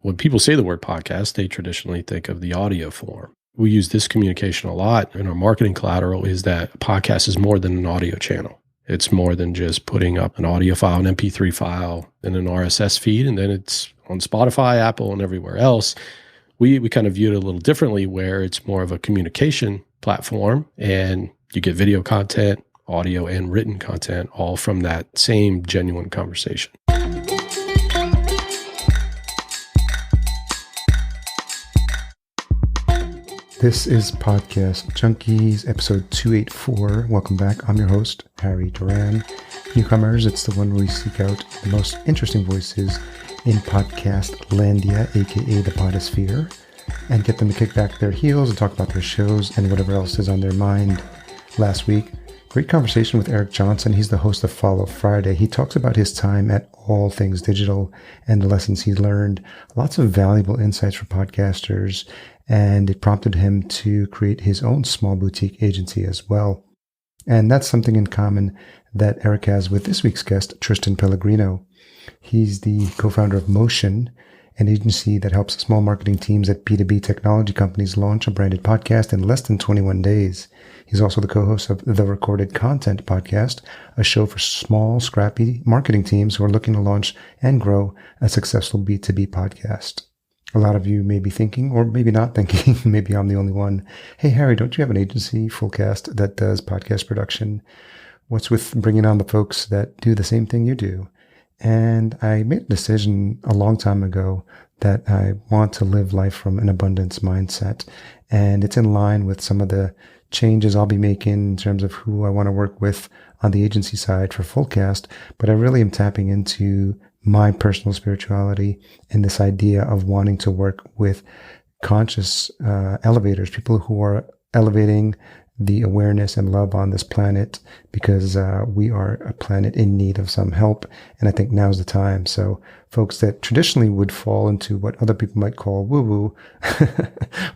When people say the word podcast, they traditionally think of the audio form. We use this communication a lot in our marketing collateral, is that a podcast is more than an audio channel. It's more than just putting up an audio file, an MP3 file, and an RSS feed, and then it's on Spotify, Apple, and everywhere else. We kind of view it a little differently, where it's more of a communication platform, and you get video content, audio, and written content, all from that same genuine conversation. This is Podcast Junkies, episode 284. Welcome back. I'm your host, Harry Duran. Newcomers, it's the one where we seek out the most interesting voices in podcast landia, aka the podosphere, and get them to kick back their heels and talk about their shows and whatever else is on their mind. Last week, great conversation with Eric Johnson. He's the host of Follow Friday. He talks about his time at All Things Digital and the lessons he learned. Lots of valuable insights for podcasters, and it prompted him to create his own small boutique agency as well. And that's something in common that Eric has with this week's guest, Tristan Pelligrino. He's the co-founder of Motion, an agency that helps small marketing teams at B2B technology companies launch a branded podcast in less than 21 days. He's also the co-host of the Recorded Content Podcast, a show for small, scrappy marketing teams who are looking to launch and grow a successful B2B podcast. A lot of you may be thinking, or maybe not thinking, maybe I'm the only one, hey, Harry, don't you have an agency, Fullcast, that does podcast production? What's with bringing on the folks that do the same thing you do? And I made a decision a long time ago that I want to live life from an abundance mindset. And it's in line with some of the changes I'll be making in terms of who I want to work with on the agency side for Fullcast. But I really am tapping into my personal spirituality and this idea of wanting to work with conscious elevators, people who are elevating the awareness and love on this planet, because we are a planet in need of some help. And I think now's the time. So folks that traditionally would fall into what other people might call woo-woo,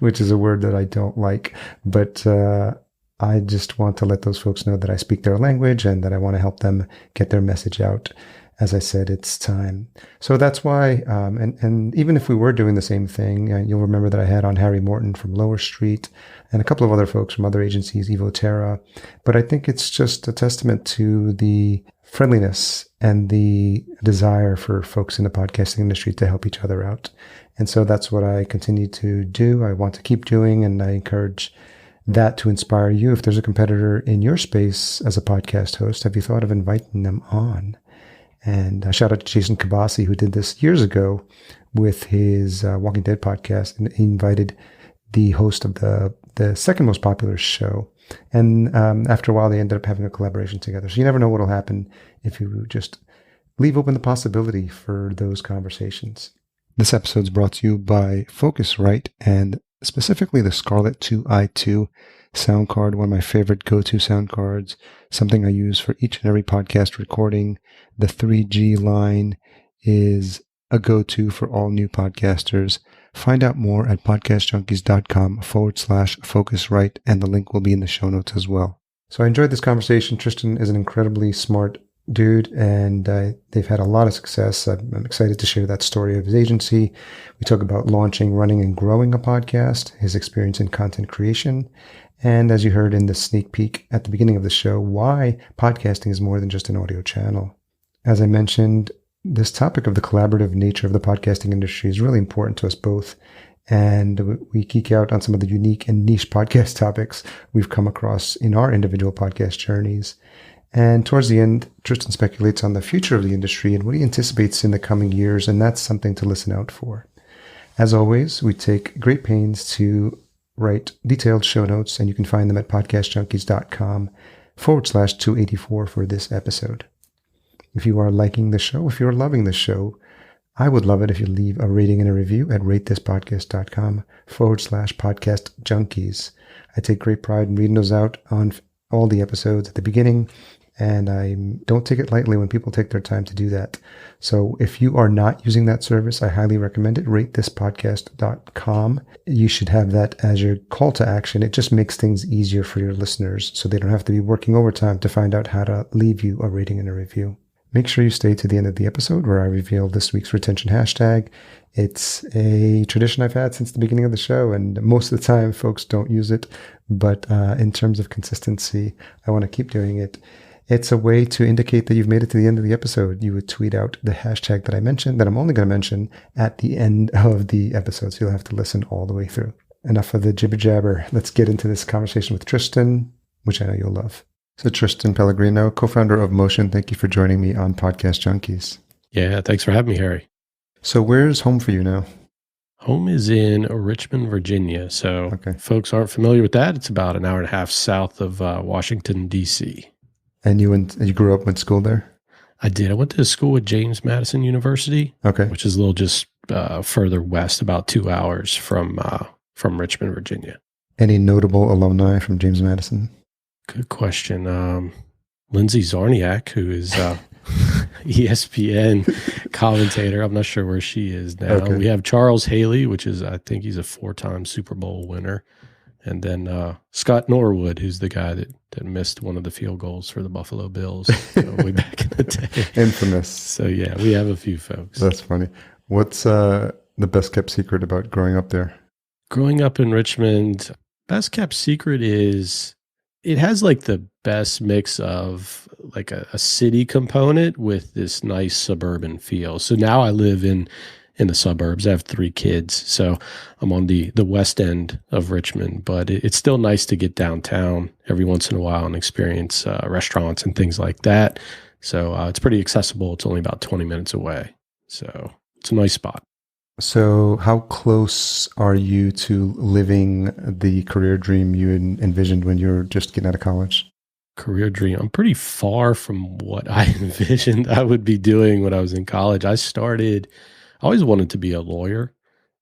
which is a word that I don't like, but I just want to let those folks know that I speak their language and that I want to help them get their message out. As I said, it's time. So that's why, and even if we were doing the same thing, you'll remember that I had on Harry Morton from Lower Street and a couple of other folks from other agencies, Evo Terra. But I think it's just a testament to the friendliness and the desire for folks in the podcasting industry to help each other out. And so that's what I continue to do. I want to keep doing, and I encourage that to inspire you. If there's a competitor in your space as a podcast host, have you thought of inviting them on? And shout out to Jason Kabasi, who did this years ago with his Walking Dead podcast, and he invited the host of the second most popular show. And after a while, they ended up having a collaboration together. So you never know what will happen if you just leave open the possibility for those conversations. This episode is brought to you by Focusrite, and specifically the Scarlett 2i2 sound card, one of my favorite go-to sound cards, something I use for each and every podcast recording. The 3G line is a go-to for all new podcasters. Find out more at podcastjunkies.com/Focusrite, and the link will be in the show notes as well. So I enjoyed this conversation. Tristan is an incredibly smart dude, and they've had a lot of success. I'm excited to share that story of his agency. We talk about launching, running, and growing a podcast, his experience in content creation, and as you heard in the sneak peek at the beginning of the show, why podcasting is more than just an audio channel. As I mentioned, this topic of the collaborative nature of the podcasting industry is really important to us both. And we geek out on some of the unique and niche podcast topics we've come across in our individual podcast journeys. And towards the end, Tristan speculates on the future of the industry and what he anticipates in the coming years, and that's something to listen out for. As always, we take great pains to write detailed show notes, and you can find them at podcastjunkies.com/284 for this episode. If you are liking the show, if you're loving the show, I would love it if you leave a rating and a review at ratethispodcast.com/podcastjunkies. I take great pride in reading those out on all the episodes at the beginning, and I don't take it lightly when people take their time to do that. So if you are not using that service, I highly recommend it. ratethispodcast.com. You should have that as your call to action. It just makes things easier for your listeners so they don't have to be working overtime to find out how to leave you a rating and a review. Make sure you stay to the end of the episode where I reveal this week's retention hashtag. It's a tradition I've had since the beginning of the show, and most of the time folks don't use it. But in terms of consistency, I want to keep doing it. It's a way to indicate that you've made it to the end of the episode. You would tweet out the hashtag that I mentioned, that I'm only going to mention at the end of the episode, so you'll have to listen all the way through. Enough of the jibber jabber. Let's get into this conversation with Tristan, which I know you'll love. So Tristan Pelligrino, co-founder of Motion, thank you for joining me on Podcast Junkies. Yeah, thanks for having me, Harry. So where's home for you now? Home is in Richmond, Virginia. So Folks aren't familiar with that. It's about an hour and a half south of Washington, D.C. And you grew up, went to school there? I did. I went to school at James Madison University, which is a little just further west, about 2 hours from Richmond, Virginia. Any notable alumni from James Madison? Good question. Lindsay Zarniak, who is ESPN commentator. I'm not sure where she is now. Okay. We have Charles Haley, which is, I think he's a 4-time Super Bowl winner. And then Scott Norwood, who's the guy that missed one of the field goals for the Buffalo Bills way back in the day. Infamous. So, yeah, we have a few folks. That's funny. What's the best kept secret about growing up there? Growing up in Richmond, best kept secret is it has like the best mix of like a city component with this nice suburban feel. So now I live in the suburbs. I have 3 kids, so I'm on the west end of Richmond, but it's still nice to get downtown every once in a while and experience restaurants and things like that. So it's pretty accessible. It's only about 20 minutes away. So it's a nice spot. So how close are you to living the career dream you envisioned when you were just getting out of college? Career dream. I'm pretty far from what I envisioned I would be doing when I was in college. I always wanted to be a lawyer,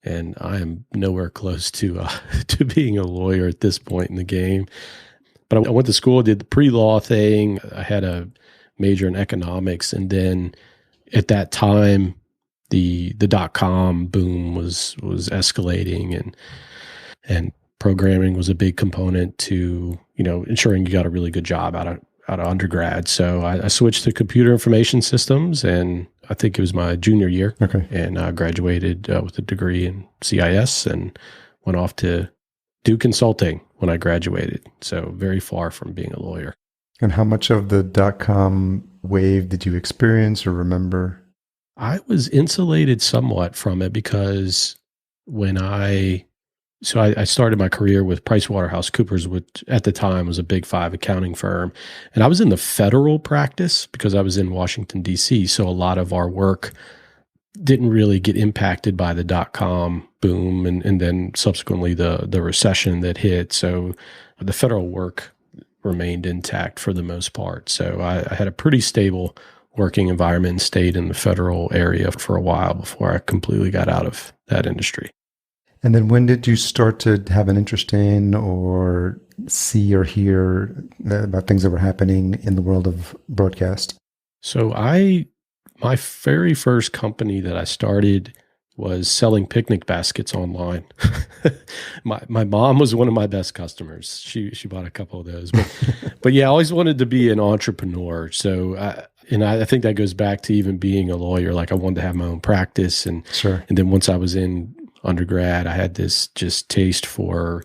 and I am nowhere close to being a lawyer at this point in the game. But I went to school, did the pre-law thing. I had a major in economics, and then at that time, the .com boom was escalating, and programming was a big component to ensuring you got a really good job out of undergrad. So I switched to computer information systems, and I think it was my junior year. And I graduated with a degree in CIS and went off to do consulting when I graduated. So very far from being a lawyer. And how much of the .com wave did you experience or remember? I was insulated somewhat from it because I started my career with PricewaterhouseCoopers, which at the time was a Big 5 accounting firm. And I was in the federal practice because I was in Washington, D.C. So a lot of our work didn't really get impacted by the .com boom and then subsequently the recession that hit. So the federal work remained intact for the most part. So I had a pretty stable working environment and stayed in the federal area for a while before I completely got out of that industry. And then when did you start to have an interest in or see or hear about things that were happening in the world of broadcast? So my very first company that I started was selling picnic baskets online. My mom was one of my best customers. She bought a couple of those. But yeah, I always wanted to be an entrepreneur. So I think that goes back to even being a lawyer. Like I wanted to have my own practice. And then once I was in undergrad, I had this just taste for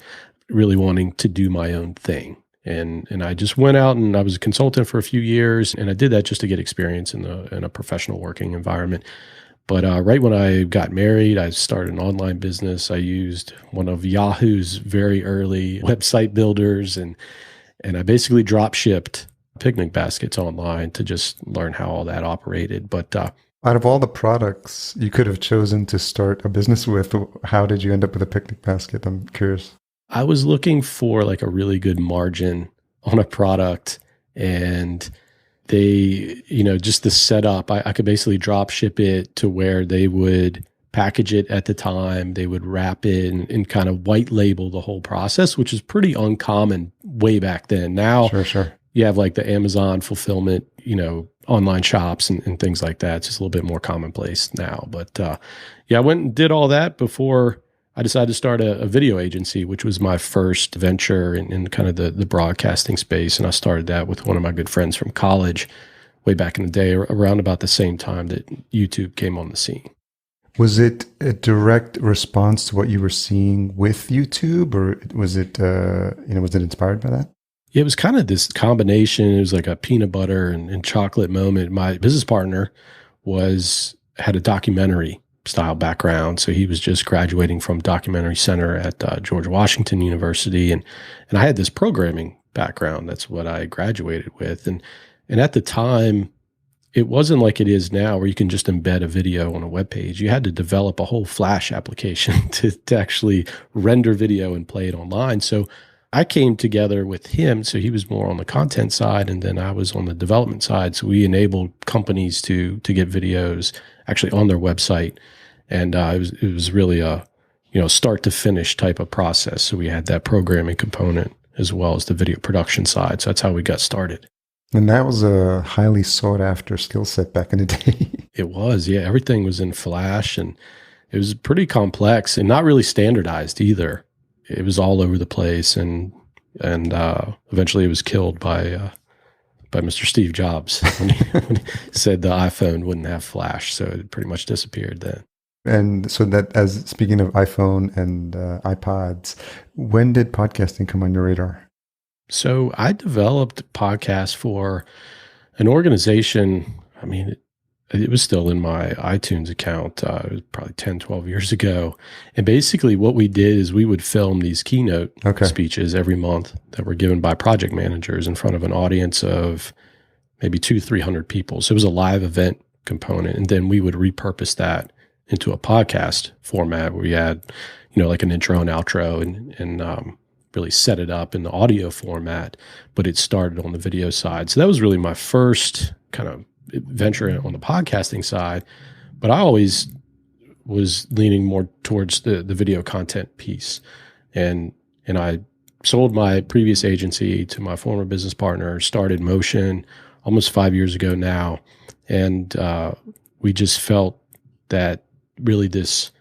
really wanting to do my own thing. And I just went out and I was a consultant for a few years, and I did that just to get experience in a professional working environment. But right when I got married, I started an online business. I used one of Yahoo's very early website builders, and I basically drop shipped picnic baskets online to just learn how all that operated. But out of all the products you could have chosen to start a business with, how did you end up with a picnic basket? I'm curious. I was looking for like a really good margin on a product, and they, just the setup, I could basically drop ship it to where they would package it at the time. They would wrap it and kind of white label the whole process, which is pretty uncommon way back then. Now, sure. You have like the Amazon fulfillment, online shops and things like that. It's just a little bit more commonplace now. But I went and did all that before I decided to start a video agency, which was my first venture in kind of the broadcasting space. And I started that with one of my good friends from college. way back in the day, around about the same time that YouTube came on the scene. Was it a direct response to what you were seeing with YouTube, or was it, was it inspired by that? It was kind of this combination. It was like a peanut butter and chocolate moment. My business partner had a documentary style background. So he was just graduating from documentary center at George Washington University. And I had this programming background. That's what I graduated with. And at the time, it wasn't like it is now where you can just embed a video on a web page. You had to develop a whole Flash application to actually render video and play it online. So I came together with him. So he was more on the content side, and then I was on the development side. So we enabled companies to get videos actually on their website. And it was really a start to finish type of process. So we had that programming component as well as the video production side. So that's how we got started. And that was a highly sought after skill set back in the day. It was, yeah. Everything was in Flash, and it was pretty complex and not really standardized either. It was all over the place, and eventually it was killed by Mr. Steve Jobs when he said the iPhone wouldn't have Flash, so it pretty much disappeared then. And so speaking of iPhone and iPods, when did podcasting come on your radar? So I developed podcasts for an organization. I mean, it was still in my iTunes account. It was probably 10, 12 years ago. And basically what we did is we would film these keynote speeches every month that were given by project managers in front of an audience of maybe 200-300 people. So it was a live event component. And then we would repurpose that into a podcast format where we had, like an intro and outro and really set it up in the audio format, but it started on the video side. So that was really my first kind of venture on the podcasting side, but I always was leaning more towards the video content piece. And I sold my previous agency to my former business partner, started Motion almost 5 years ago now. And we just felt that really this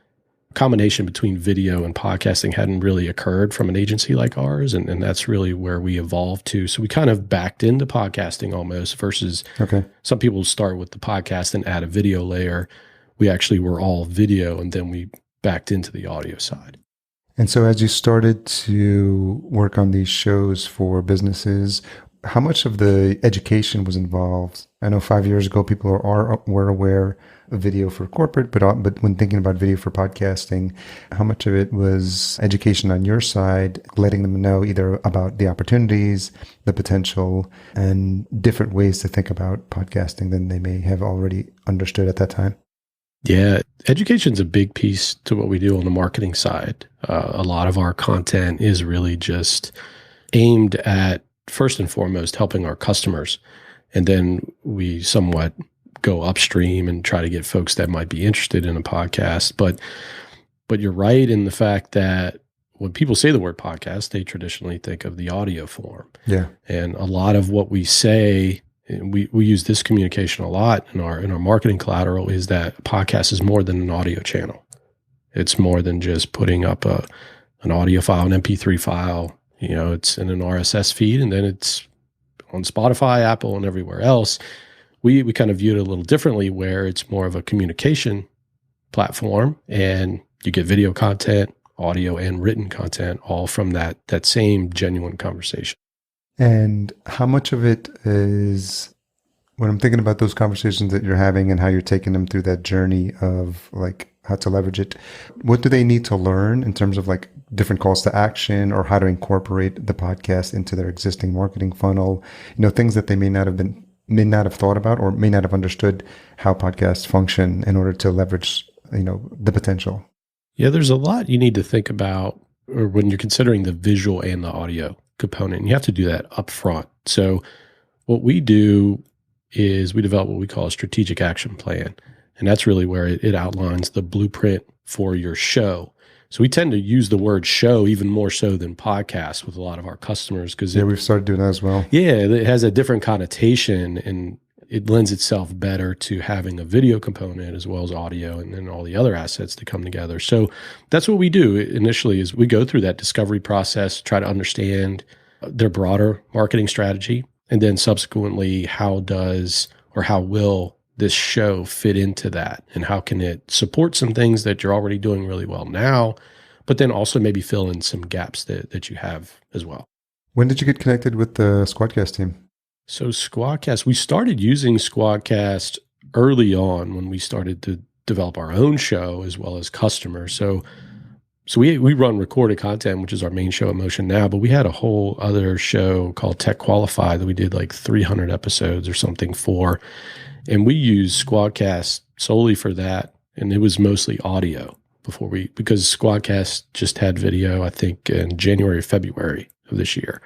combination between video and podcasting hadn't really occurred from an agency like ours. And that's really where we evolved to. So we kind of backed into podcasting almost versus some people start with the podcast and add a video layer. We actually were all video, and then we backed into the audio side. And so as you started to work on these shows for businesses, how much of the education was involved? I know 5 years ago, people were aware of video for corporate, but when thinking about video for podcasting, how much of it was education on your side, letting them know either about the opportunities, the potential, and different ways to think about podcasting than they may have already understood at that time? Yeah, education's a big piece to what we do on the marketing side. A lot of our content is really just aimed at, first and foremost, helping our customers. And then we somewhat go upstream and try to get folks that might be interested in a podcast. But you're right in the fact that when people say the word podcast, they traditionally think of the audio form. Yeah. And a lot of what we say, and we use this communication a lot in our marketing collateral, is that a podcast is more than an audio channel. It's more than just putting up an audio file, an MP3 file. It's in an RSS feed, and then it's on Spotify, Apple, and everywhere else. We kind of view it a little differently, where it's more of a communication platform, and you get video content, audio, and written content all from that same genuine conversation. And how much of it is, when I'm thinking about those conversations that you're having and how you're taking them through that journey of like how to leverage it, what do they need to learn in terms of like different calls to action or how to incorporate the podcast into their existing marketing funnel? Things that they may not have thought about or may not have understood how podcasts function in order to leverage, the potential. Yeah, there's a lot you need to think about, or when you're considering the visual and the audio component. You have to do that up front. So what we do is we develop what we call a strategic action plan. And that's really where it outlines the blueprint for your show. So we tend to use the word show even more so than podcast with a lot of our customers. We've started doing that as well. Yeah, it has a different connotation, and it lends itself better to having a video component as well as audio and then all the other assets that come together. So that's what we do initially, is we go through that discovery process, try to understand their broader marketing strategy, and then subsequently, or how will this show fit into that? And how can it support some things that you're already doing really well now, but then also maybe fill in some gaps that you have as well. When did you get connected with the SquadCast team? So SquadCast, we started using SquadCast early on when we started to develop our own show as well as customers. So we run recorded content, which is our main show at Motion now, but we had a whole other show called Tech Qualify that we did like 300 episodes or something for. And we used SquadCast solely for that. And it was mostly audio because SquadCast just had video, I think, in January or February of this year.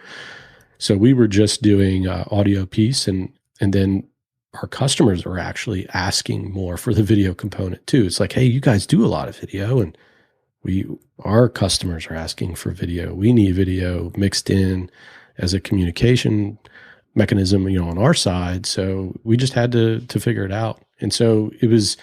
So we were just doing audio piece, and then our customers are actually asking more for the video component too. It's like, hey, you guys do a lot of video, and our customers are asking for video. We need video mixed in as a communication mechanism, on our side. So we just had to figure it out. And so it was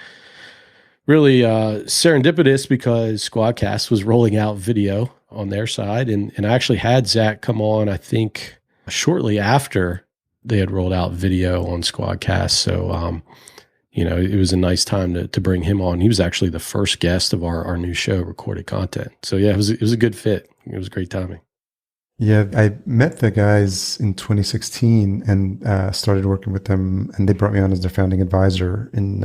really serendipitous because SquadCast was rolling out video on their side. And I actually had Zach come on, I think, shortly after they had rolled out video on SquadCast. So, it was a nice time to bring him on. He was actually the first guest of our new show, Recorded Content. So yeah, it was a good fit. It was great timing. Yeah, I met the guys in 2016 and started working with them, and they brought me on as their founding advisor in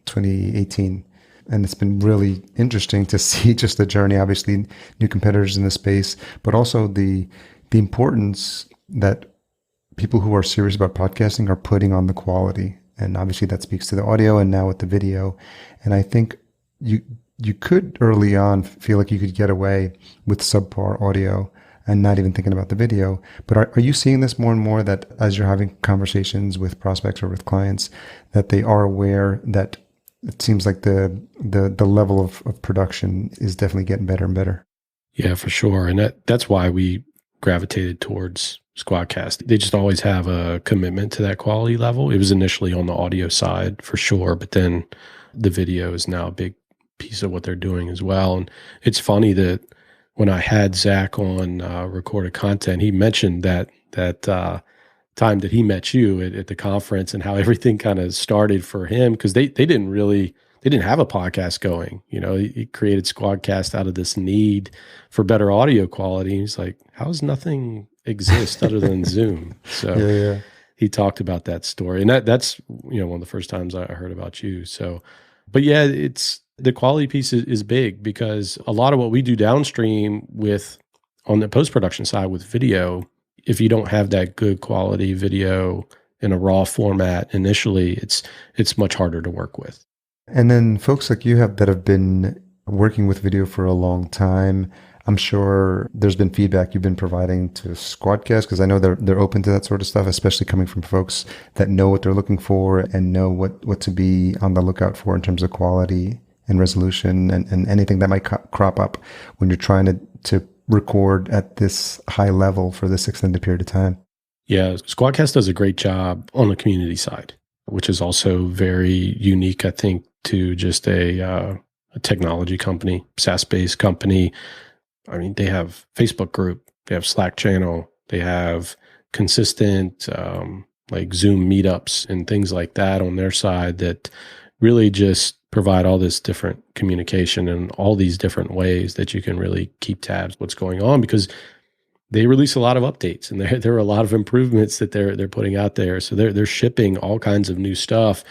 2018. And it's been really interesting to see just the journey, obviously new competitors in the space, but also the importance that people who are serious about podcasting are putting on the quality. And obviously that speaks to the audio and now with the video. And I think you could early on feel like you could get away with subpar audio and not even thinking about the video. But are you seeing this more and more, that as you're having conversations with prospects or with clients, that they are aware that it seems like the level of production is definitely getting better and better? Yeah, for sure. And that's why we gravitated towards SquadCast. They just always have a commitment to that quality level. It was initially on the audio side for sure, but then the video is now a big piece of what they're doing as well. And it's funny that when I had Zach on Recorded Content, he mentioned that time that he met you at the conference and how everything kind of started for him, because they didn't have a podcast going. He created SquadCast out of this need for better audio quality. He's like, how does nothing exist other than Zoom? So yeah. He talked about that story. And that's one of the first times I heard about you. So, but yeah, the quality piece is big, because a lot of what we do downstream on the post-production side with video, if you don't have that good quality video in a raw format initially, it's much harder to work with. And then folks like you that have been working with video for a long time, I'm sure there's been feedback you've been providing to SquadCast, because I know they're open to that sort of stuff, especially coming from folks that know what they're looking for and know what to be on the lookout for in terms of quality and resolution and anything that might crop up when you're trying to record at this high level for this extended period of time. Yeah, SquadCast does a great job on the community side, which is also very unique, I think, to just a technology company, SaaS-based company. I mean, they have Facebook group, they have Slack channel, they have consistent like Zoom meetups and things like that on their side that really just provide all this different communication and all these different ways that you can really keep tabs what's going on, because they release a lot of updates and there are a lot of improvements that they're putting out there. So they're shipping all kinds of new stuff.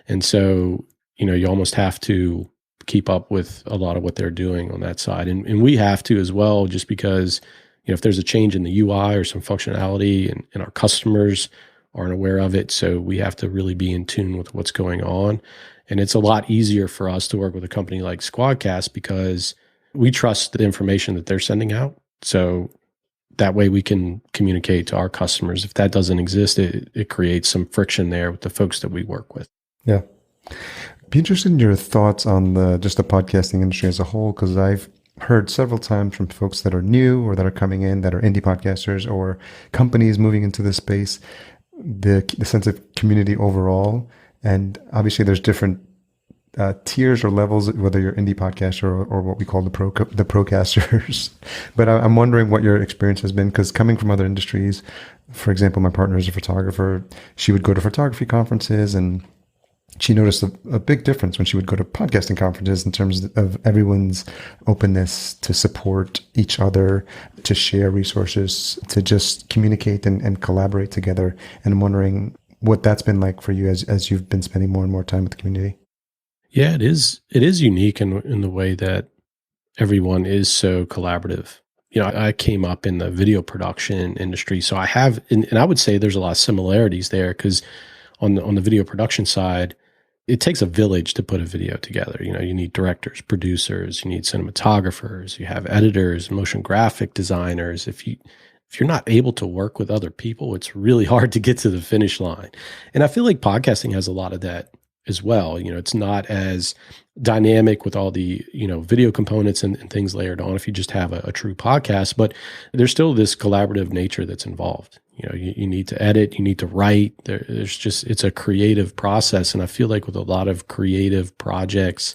And so, you almost have to keep up with a lot of what they're doing on that side. And we have to as well, just because, if there's a change in the UI or some functionality and our customers aren't aware of it. So we have to really be in tune with what's going on. And it's a lot easier for us to work with a company like SquadCast because we trust the information that they're sending out. So that way we can communicate to our customers. If that doesn't exist, it creates some friction there with the folks that we work with. Yeah. Be interested in your thoughts on just the podcasting industry as a whole, because I've heard several times from folks that are new or that are coming in that are indie podcasters or companies moving into this space, the sense of community overall. And obviously there's different tiers or levels, whether you're indie podcaster or what we call the procasters. But I'm wondering what your experience has been, because coming from other industries, for example, my partner is a photographer. She would go to photography conferences, and she noticed a big difference when she would go to podcasting conferences in terms of everyone's openness to support each other, to share resources, to just communicate and collaborate together. And I'm wondering what that's been like for you as you've been spending more and more time with the community. Yeah, it is. It is unique in the way that everyone is so collaborative. I came up in the video production industry, so I have, and I would say there's a lot of similarities there, because on the video production side, it takes a village to put a video together. You need directors, producers, you need cinematographers, you have editors, motion graphic designers. If you're not able to work with other people, it's really hard to get to the finish line. And I feel like podcasting has a lot of that as well. It's not as dynamic with all the, video components and things layered on if you just have a true podcast, but there's still this collaborative nature that's involved. You need to edit, you need to write. It's a creative process. And I feel like with a lot of creative projects,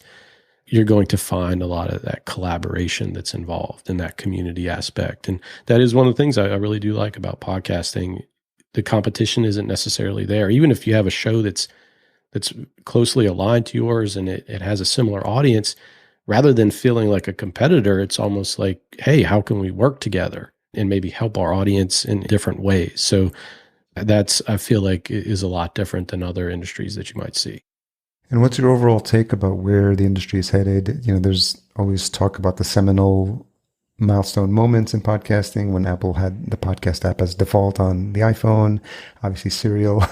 you're going to find a lot of that collaboration that's involved in that community aspect. And that is one of the things I really do like about podcasting. The competition isn't necessarily there. Even if you have a show that's closely aligned to yours and it has a similar audience, rather than feeling like a competitor, it's almost like, hey, how can we work together and maybe help our audience in different ways? So I feel like is a lot different than other industries that you might see. And what's your overall take about where the industry is headed? There's always talk about the seminal milestone moments in podcasting when Apple had the podcast app as default on the iPhone, obviously Serial,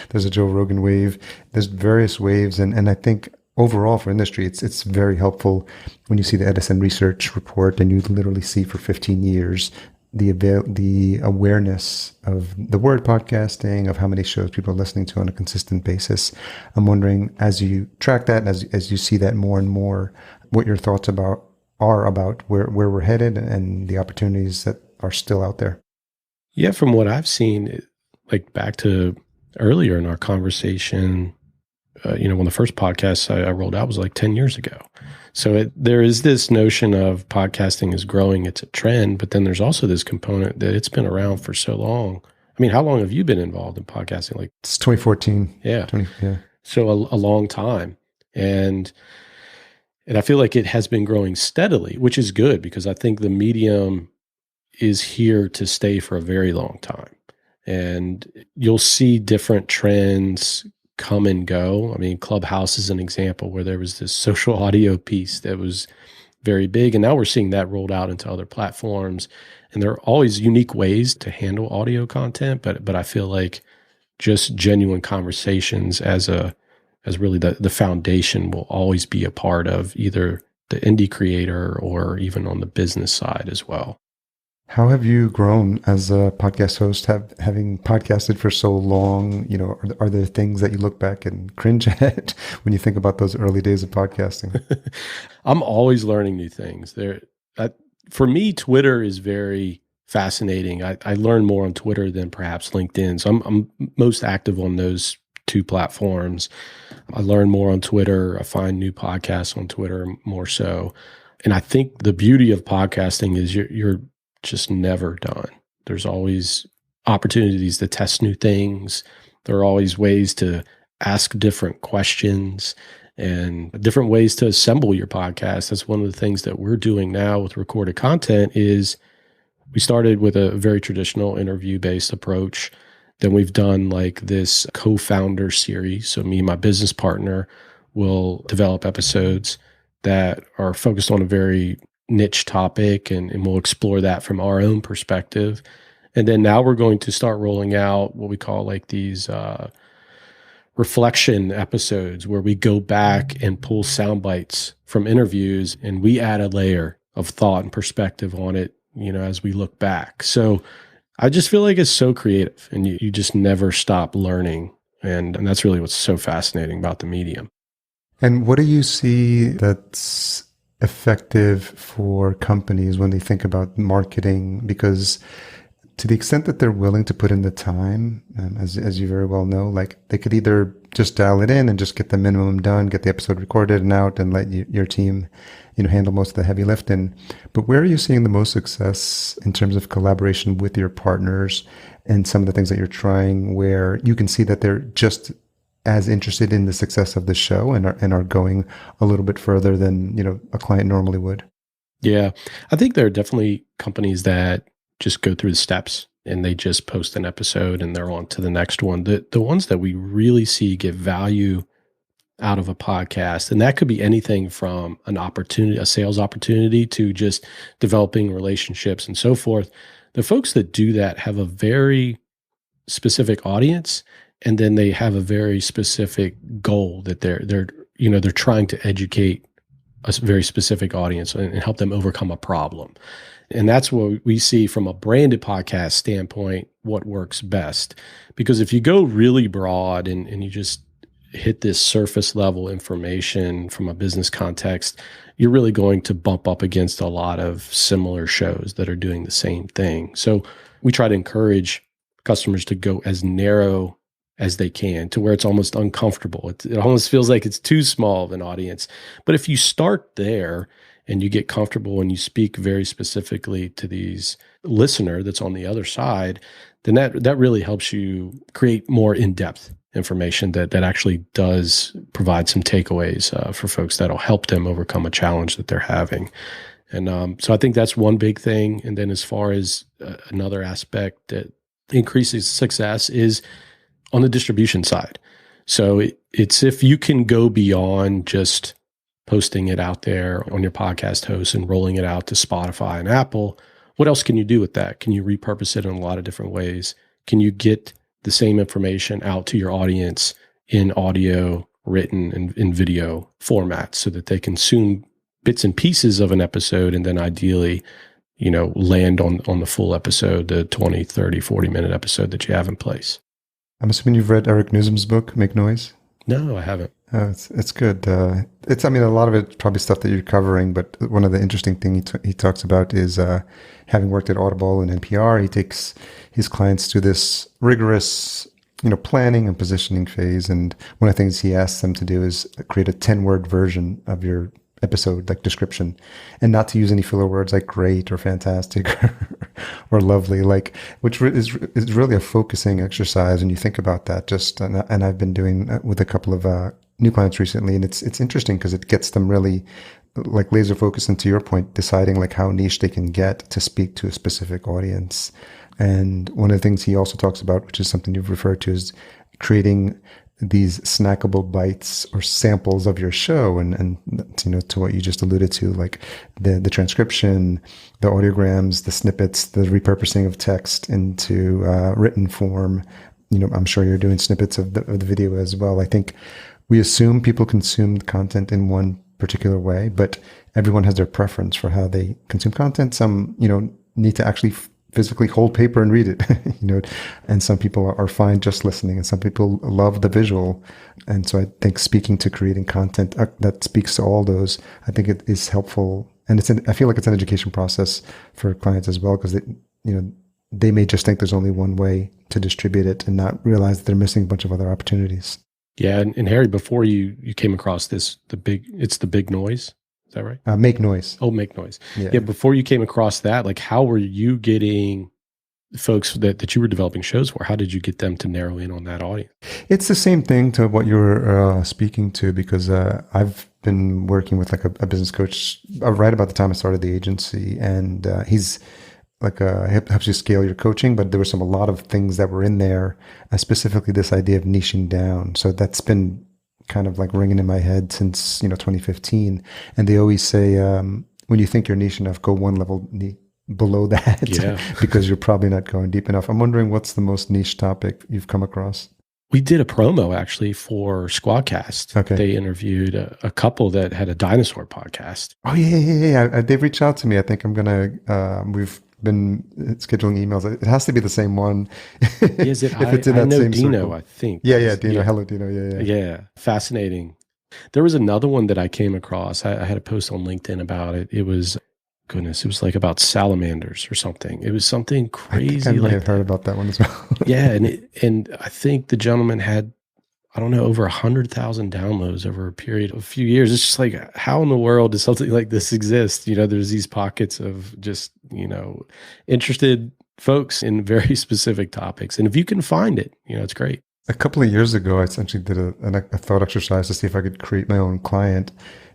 there's a Joe Rogan wave, there's various waves. And I think overall for industry, it's very helpful when you see the Edison Research report and you literally see for 15 years the awareness of the word podcasting, of how many shows people are listening to on a consistent basis. I'm wondering, as you track that, as you see that more and more, what your thoughts are about where we're headed and the opportunities that are still out there. Yeah, from what I've seen, like back to earlier in our conversation, when the first podcast I rolled out was like 10 years ago. So there is this notion of podcasting is growing, it's a trend, but then there's also this component that it's been around for so long. I mean, how long have you been involved in podcasting? Like it's 2014. Yeah. 20, yeah. So a long time. And I feel like it has been growing steadily, which is good because I think the medium is here to stay for a very long time. And you'll see different trends come and go. I mean, Clubhouse is an example where there was this social audio piece that was very big. And now we're seeing that rolled out into other platforms. And there are always unique ways to handle audio content. But I feel like just genuine conversations as really the foundation will always be a part of either the indie creator or even on the business side as well. How have you grown as a podcast host, having podcasted for so long? Are there things that you look back and cringe at when you think about those early days of podcasting? I'm always learning new things. For me, Twitter is very fascinating. I learn more on Twitter than perhaps LinkedIn. So I'm most active on those two platforms. I learn more on Twitter. I find new podcasts on Twitter more so. And I think the beauty of podcasting is you're just never done. There's always opportunities to test new things. There are always ways to ask different questions and different ways to assemble your podcast. That's one of the things that we're doing now with recorded content is we started with a very traditional interview-based approach. Then we've done like this co-founder series. So me and my business partner will develop episodes that are focused on a very niche topic, and we'll explore that from our own perspective. And then now we're going to start rolling out what we call like these reflection episodes where we go back and pull sound bites from interviews and we add a layer of thought and perspective on it, as we look back. So I just feel like it's so creative and you just never stop learning. And that's really what's so fascinating about the medium. And what do you see that's effective for companies when they think about marketing? Because to the extent that they're willing to put in the time, as you very well know, like they could either just dial it in and just get the minimum done, get the episode recorded and out, and let your team, handle most of the heavy lifting. But where are you seeing the most success in terms of collaboration with your partners and some of the things that you're trying, where you can see that they're just as interested in the success of the show and are going a little bit further than a client normally would? Yeah, I think there are definitely companies that just go through the steps and they just post an episode and they're on to the next one. The ones that we really see get value out of a podcast, and that could be anything from an opportunity, a sales opportunity, to just developing relationships and so forth. The folks that do that have a very specific audience, and then they have a very specific goal that they're trying to educate a very specific audience and help them overcome a problem. And that's what we see from a branded podcast standpoint, what works best. Because if you go really broad and you just hit this surface level information from a business context, you're really going to bump up against a lot of similar shows that are doing the same thing. So we try to encourage customers to go as narrow as they can, to where it's almost uncomfortable. It almost feels like it's too small of an audience. But if you start there and you get comfortable and you speak very specifically to these listener that's on the other side, then that really helps you create more in-depth information that actually does provide some takeaways for folks that'll help them overcome a challenge that they're having. And so I think that's one big thing. And then as far as another aspect that increases success is on the distribution side. So it's if you can go beyond just posting it out there on your podcast host and rolling it out to Spotify and Apple, what else can you do with that? Can you repurpose it in a lot of different ways? Can you get the same information out to your audience in audio, written, and in video format so that they consume bits and pieces of an episode and then ideally, land on the full episode, the 20, 30, 40-minute episode that you have in place? I'm assuming you've read Eric Nuzum's book, Make Noise? No, I haven't. It's good. A lot of it's probably stuff that you're covering, but one of the interesting things he talks about is having worked at Audible and NPR, he takes his clients to this rigorous, planning and positioning phase. And one of the things he asks them to do is create a 10-word version of your episode, like description, and not to use any filler words like great or fantastic or lovely, which is really a focusing exercise. And you think about that and I've been doing with a couple of new clients recently, and it's interesting because it gets them really like laser focused, and to your point, deciding like how niche they can get to speak to a specific audience. And one of the things he also talks about, which is something you've referred to, is creating these snackable bites or samples of your show, and to what you just alluded to, like the transcription, the audiograms, the snippets, the repurposing of text into written form. I'm sure you're doing snippets of the video as well. I think we assume people consume the content in one particular way, but everyone has their preference for how they consume content. Some need to actually physically hold paper and read it, and some people are fine just listening, and some people love the visual. And so I think speaking to creating content that speaks to all those, I think it is helpful. And I feel like it's an education process for clients as well, because they may just think there's only one way to distribute it and not realize that they're missing a bunch of other opportunities. Yeah. And Harry, before you came across it's the big noise. Is that right? Make Noise. Oh, Make Noise. Yeah. Before you came across that, like how were you getting folks that you were developing shows for? How did you get them to narrow in on that audience? It's the same thing to what you were speaking to, because I've been working with like a business coach right about the time I started the agency, and he's like helps you scale your coaching, but there were a lot of things that were in there, specifically this idea of niching down. So that's been kind of like ringing in my head since 2015. And they always say when you think you're niche enough, go one level below that, because you're probably not going deep enough. I'm wondering, what's the most niche topic you've come across? We did a promo actually for SquadCast. Okay. They interviewed a couple that had a dinosaur podcast. Oh yeah. They've reached out to me. I think I'm gonna. We've been scheduling emails. It has to be the same one. Is it? I know Dino, circle. I think. Yeah, Dino. Yeah. Hello, Dino. Yeah. Yeah, fascinating. There was another one that I came across. I had a post on LinkedIn about it. It was goodness, it was like about salamanders or something. It was something I think I crazy may like have heard that. about that one as well. Yeah, and I think the gentleman had, I don't know, over 100,000 downloads over a period of a few years. It's just like, how in the world does something like this exist? There's these pockets of just, interested folks in very specific topics. And if you can find it, it's great. A couple of years ago, I essentially did a thought exercise to see if I could create my own client.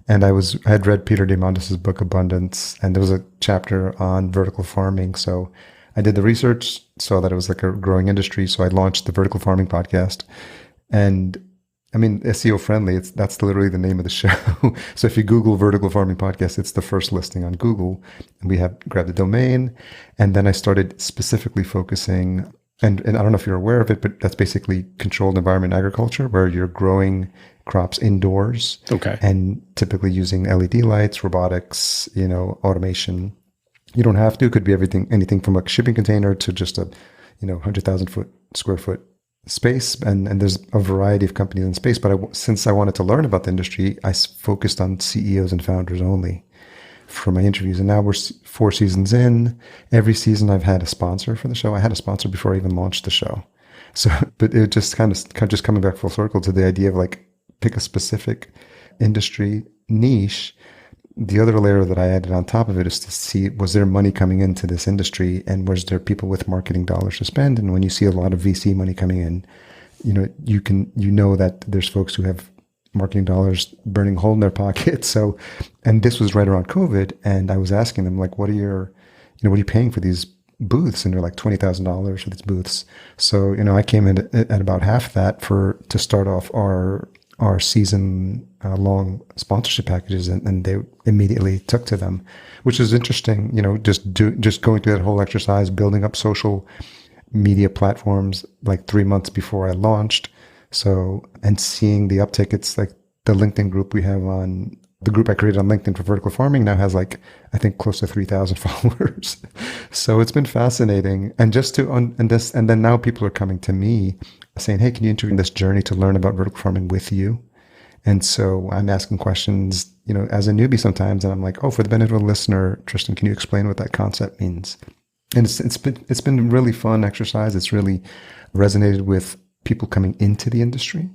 And I had read Peter Diamandis' book Abundance, and there was a chapter on vertical farming. So I did the research, saw that it was like a growing industry. So I launched the Vertical Farming Podcast. And I mean, SEO friendly, that's literally the name of the show. So if you Google Vertical Farming Podcast, it's the first listing on Google. And we have grabbed the domain. And then I started specifically focusing, and I don't know if you're aware of it, but that's basically controlled environment agriculture, where you're growing crops indoors. Okay. And typically using LED lights, robotics, automation. You don't have to. It could be anything from a shipping container to just a, 100,000 square foot space. And there's a variety of companies in space. But since I wanted to learn about the industry, I focused on CEOs and founders only for my interviews. And now we're 4 seasons in. Every season I've had a sponsor for the show. I had a sponsor before I even launched the show. So, but it just kind of just coming back full circle to the idea of like, pick a specific industry niche. The other layer that I added on top of it is to see, was there money coming into this industry, and was there people with marketing dollars to spend? And when you see a lot of VC money coming in, you know that there's folks who have marketing dollars burning a hole in their pocket. So, and this was right around COVID, and I was asking them like, what are you paying for these booths? And they're like $20,000 for these booths. So, I came in at about half that to start off our season long sponsorship packages, and they immediately took to them, which is interesting. Just going through that whole exercise, building up social media platforms like 3 months before I launched. So, and seeing the uptick, it's like the LinkedIn group we have on the group I created on LinkedIn for vertical farming now has like, I think close to 3,000 followers. So it's been fascinating. And and then now people are coming to me saying, hey, can you interview this journey to learn about vertical farming with you? And so I'm asking questions, as a newbie sometimes, and I'm like, oh, for the benefit of the listener, Tristan, can you explain what that concept means? And it's been a really fun exercise. It's really resonated with people coming into the industry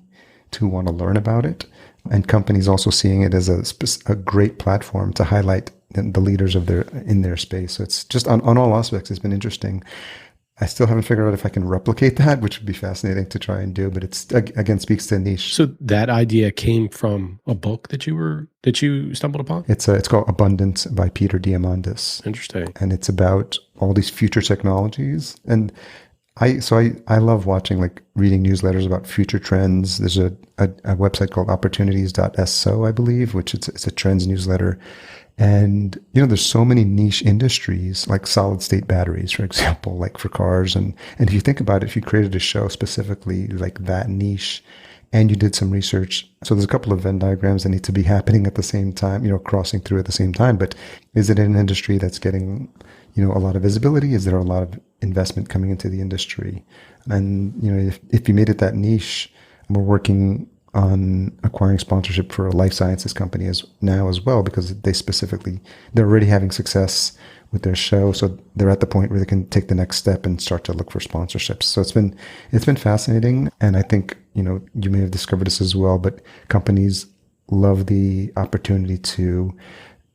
to want to learn about it, and companies also seeing it as a great platform to highlight the leaders in their space. So it's just on all aspects, it's been interesting. I still haven't figured out if I can replicate that, which would be fascinating to try and do, but it's, again, speaks to a niche. So that idea came from a book that you stumbled upon? It's called Abundance by Peter Diamandis. Interesting. And it's about all these future technologies. And I love watching, like reading newsletters about future trends. There's a website called opportunities.so, I believe, which it's a trends newsletter. And, there's so many niche industries, like solid state batteries, for example, like for cars. And if you think about it, if you created a show specifically like that niche and you did some research, so there's a couple of Venn diagrams that need to be happening at the same time, crossing through at the same time. But is it an industry that's getting, a lot of visibility? Is there a lot of investment coming into the industry? And, if you made it that niche, we're working on acquiring sponsorship for a life sciences company as well, because they're already having success with their show. So they're at the point where they can take the next step and start to look for sponsorships. So it's been fascinating. And I think, you may have discovered this as well, but companies love the opportunity to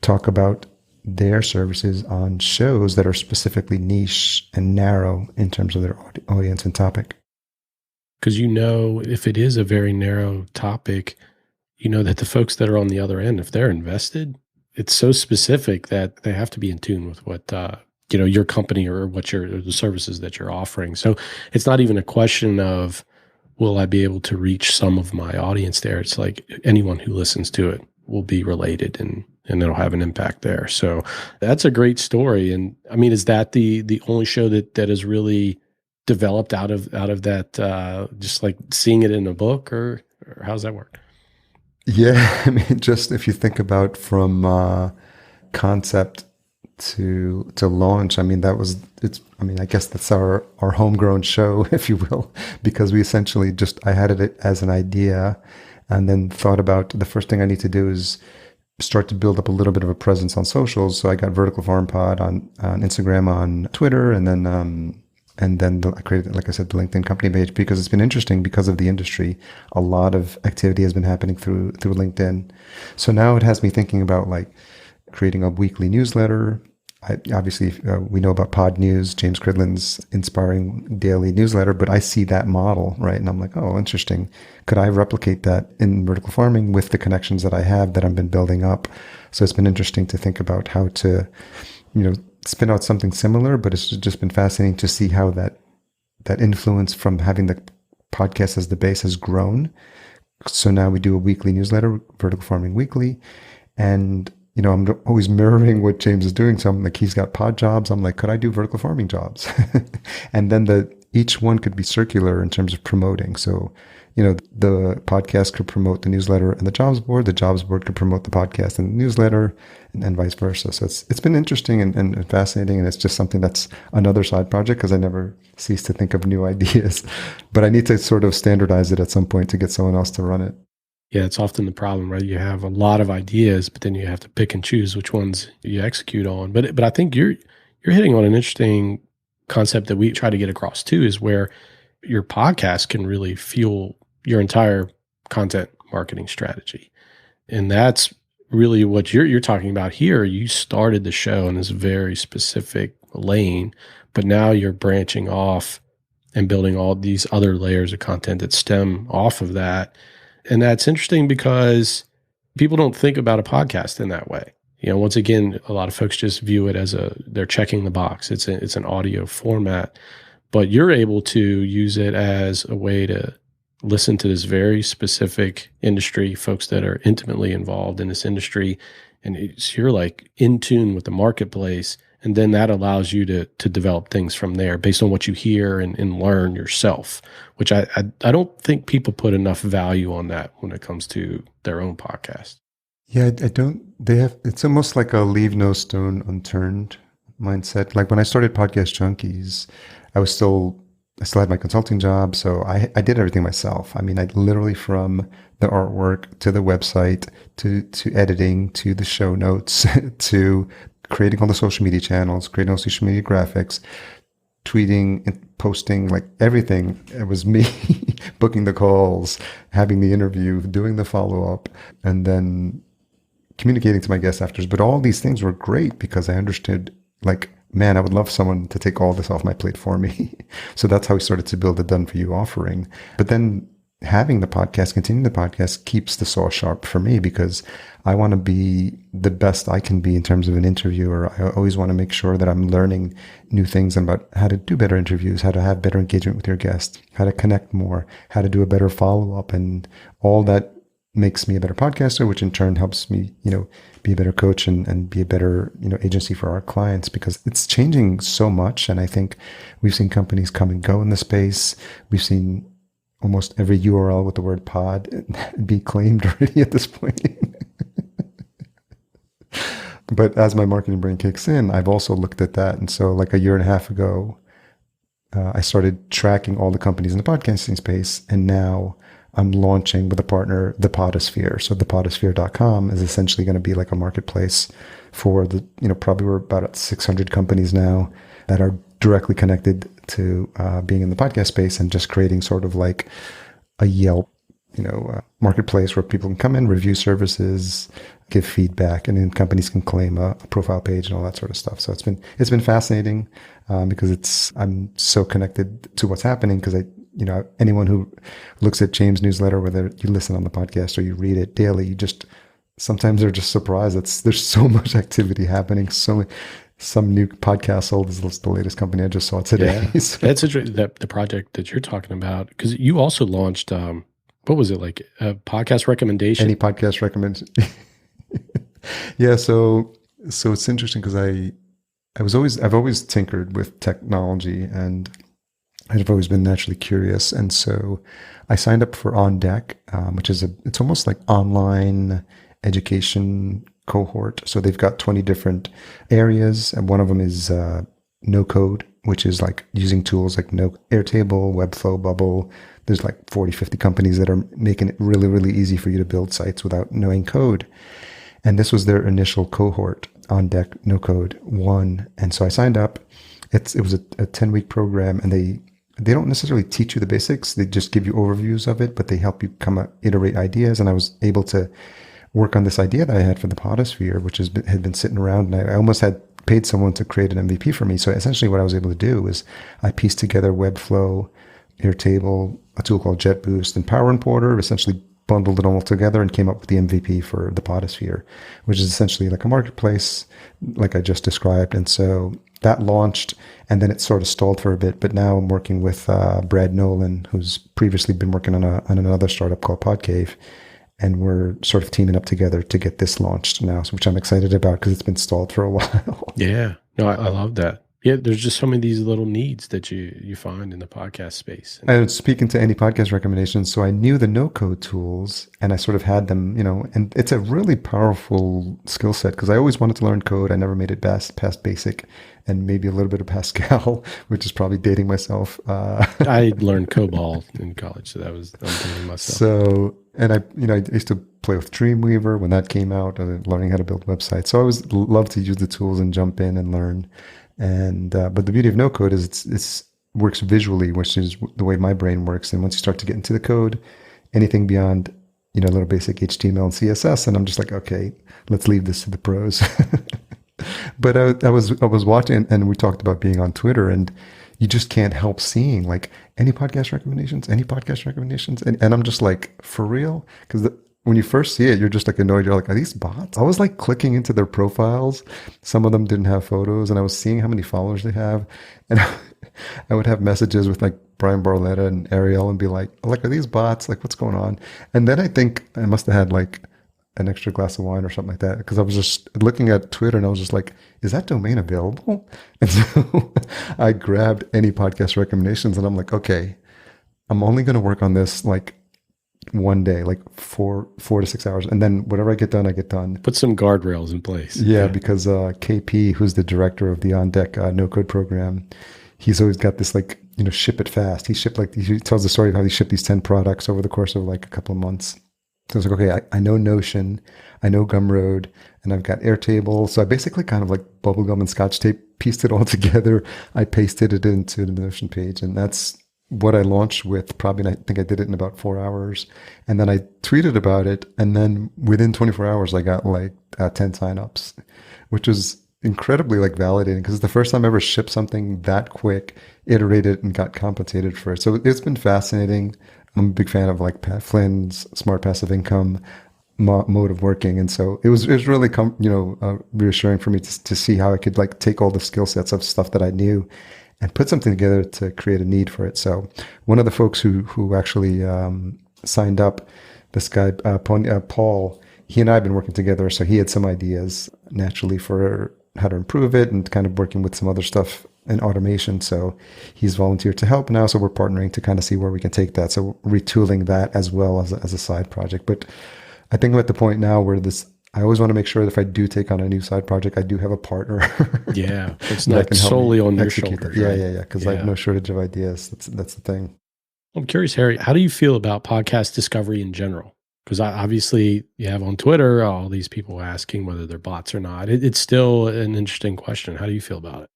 talk about their services on shows that are specifically niche and narrow in terms of their audience and topic. Because if it is a very narrow topic, that the folks that are on the other end, if they're invested, it's so specific that they have to be in tune with what your company or the services that you're offering. So it's not even a question of, will I be able to reach some of my audience there? It's like anyone who listens to it will be related and it'll have an impact there. So that's a great story. And I mean, is that the only show that is really developed out of that, just like seeing it in a book, or how's that work? Yeah, I mean, just if you think about from concept to launch, I mean, I guess that's our homegrown show, if you will, because we essentially I had it as an idea and then thought about the first thing I need to do is start to build up a little bit of a presence on socials. So I got Vertical Farm Pod on Instagram, on Twitter, and then I created, like I said, the LinkedIn company page, because it's been interesting because of the industry. A lot of activity has been happening through LinkedIn. So now it has me thinking about like creating a weekly newsletter. Obviously, we know about Pod News, James Cridland's inspiring daily newsletter, but I see that model, right? And I'm like, oh, interesting. Could I replicate that in vertical farming with the connections that I have that I've been building up? So it's been interesting to think about how to, spin out something similar, but it's just been fascinating to see how that influence from having the podcast as the base has grown. So now we do a weekly newsletter, Vertical Farming Weekly, and I'm always mirroring what James is doing. So I'm like, he's got pod jobs. I'm like, could I do vertical farming jobs? And then each one could be circular in terms of promoting. So, the podcast could promote the newsletter and the jobs board. The jobs board could promote the podcast and the newsletter, and vice versa. So it's been interesting and fascinating. And it's just something that's another side project, because I never cease to think of new ideas, but I need to sort of standardize it at some point to get someone else to run it. Yeah, it's often the problem, right? You have a lot of ideas, but then you have to pick and choose which ones you execute on. But I think you're hitting on an interesting concept that we try to get across too, is where your podcast can really fuel your entire content marketing strategy. And that's really what you're talking about here. You started the show in this very specific lane, but now you're branching off and building all these other layers of content that stem off of that. And that's interesting because people don't think about a podcast in that way. Once again, a lot of folks just view it as they're checking the box. It's an audio format, but you're able to use it as a way to listen to this very specific industry, folks that are intimately involved in this industry. And you're like in tune with the marketplace. And then that allows you to develop things from there based on what you hear and learn yourself, which I don't think people put enough value on that when it comes to their own podcast. Yeah, I don't. It's almost like a leave no stone unturned mindset. Like when I started Podcast Junkies, I still had my consulting job. So I did everything myself. I mean, I literally, from the artwork to the website, to editing, to the show notes, to creating all the social media channels, creating all the social media graphics, tweeting and posting, like everything. It was me booking the calls, having the interview, doing the follow-up, and then communicating to my guests after. But all these things were great because I understood, like, man, I would love someone to take all this off my plate for me. So that's how we started to build a done for you offering. But then having the podcast, continuing the podcast, keeps the saw sharp for me, because I want to be the best I can be in terms of an interviewer. I always want to make sure that I'm learning new things about how to do better interviews, how to have better engagement with your guest, how to connect more, how to do a better follow-up, and all that makes me a better podcaster, which in turn helps me, be a better coach and be a better, agency for our clients, because it's changing so much. And I think we've seen companies come and go in the space. We've seen almost every URL with the word pod be claimed already at this point. But as my marketing brain kicks in, I've also looked at that. And so like a year and a half ago, I started tracking all the companies in the podcasting space. And now I'm launching with a partner, the Podosphere. So the podosphere.com is essentially going to be like a marketplace for the, probably we're about at 600 companies now that are directly connected to being in the podcast space, and just creating sort of like a Yelp, marketplace where people can come in, review services, give feedback, and then companies can claim a profile page and all that sort of stuff. So it's been fascinating because I'm so connected to what's happening, because anyone who looks at James' newsletter, whether you listen on the podcast or you read it daily, sometimes they're just surprised. There's so much activity happening. Some new podcast sold is the latest company I just saw today. Yeah. So. That's the project that you're talking about, because you also launched, what was it, like a podcast recommendation? Any podcast recommendation. Yeah. So it's interesting because I've always tinkered with technology, and I've always been naturally curious. And so I signed up for On Deck, which is it's almost like online education cohort. So they've got 20 different areas, and one of them is no code, which is like using tools like Airtable, Webflow, Bubble. There's like 40, 50 companies that are making it really, really easy for you to build sites without knowing code. And this was their initial cohort on deck, no code 1. And so I signed up. It was a 10-week program, and they don't necessarily teach you the basics. They just give you overviews of it, but they help you iterate ideas. And I was able to work on this idea that I had for the Podosphere, which had been sitting around, and I almost had paid someone to create an MVP for me. So essentially what I was able to do was I pieced together Webflow, Airtable, a tool called JetBoost, and Power Importer, essentially bundled it all together and came up with the MVP for the Podosphere, which is essentially like a marketplace, like I just described. And so that launched, and then it sort of stalled for a bit. But now I'm working with Brad Nolan, who's previously been working on another startup called Podcave. And we're sort of teaming up together to get this launched now, which I'm excited about because it's been stalled for a while. Yeah. No, I love that. Yeah, there's just so many of these little needs that you find in the podcast space. I was speaking to any podcast recommendations, so I knew the no-code tools, and I sort of had them, and it's a really powerful skill set because I always wanted to learn code. I never made it past basic and maybe a little bit of Pascal, which is probably dating myself. I learned COBOL in college, so I'm dating myself. So, and I used to play with Dreamweaver when that came out, learning how to build websites. So I always love to use the tools and jump in and learn. And but the beauty of no code is it's works visually, which is the way my brain works. And once you start to get into the code, anything beyond a little basic HTML and CSS, and I'm just like, okay, let's leave this to the pros. But I was watching, and we talked about being on Twitter, and you just can't help seeing like any podcast recommendations, and I'm just like, for real, because when you first see it, you're just like annoyed. You're like, are these bots? I was like clicking into their profiles. Some of them didn't have photos, and I was seeing how many followers they have. And I would have messages with like Brian Barletta and Ariel and be like, are these bots? Like, what's going on? And then I think I must have had like an extra glass of wine or something like that, because I was just looking at Twitter and I was just like, is that domain available? And so I grabbed any podcast recommendations, and I'm like, okay, I'm only going to work on this like one day, like 4 to 6 hours, and then whatever I get done, I get done. Put some guardrails in place. Yeah, because KP, who's the director of the On Deck no code program, he's always got this like, ship it fast. He tells the story of how he shipped these 10 products over the course of like a couple of months. So I was like, okay, I know Notion, I know Gumroad, and I've got Airtable. So I basically kind of like bubblegum and Scotch tape pieced it all together. I pasted it into the Notion page, and that's what I launched with. Probably, I think I did it in about 4 hours. And then I tweeted about it, and then within 24 hours, I got like 10 signups, which was incredibly like validating because it's the first time I ever shipped something that quick, iterated, and got compensated for it. So it's been fascinating. I'm a big fan of like Pat Flynn's smart passive income mode of working. And so it was really, reassuring for me to see how I could like take all the skill sets of stuff that I knew and put something together to create a need for it. So one of the folks who actually signed up, this guy, Paul, he and I have been working together. So he had some ideas naturally for how to improve it and kind of working with some other stuff in automation. So he's volunteered to help now. So we're partnering to kind of see where we can take that. So retooling that as well as a side project. But I think I'm at the point now where I always want to make sure that if I do take on a new side project, I do have a partner. Yeah. It's not solely on your shoulders. Yeah. Because I have no shortage of ideas. That's the thing. I'm curious, Harry, how do you feel about podcast discovery in general? Because obviously you have on Twitter all these people asking whether they're bots or not. It's still an interesting question. How do you feel about it?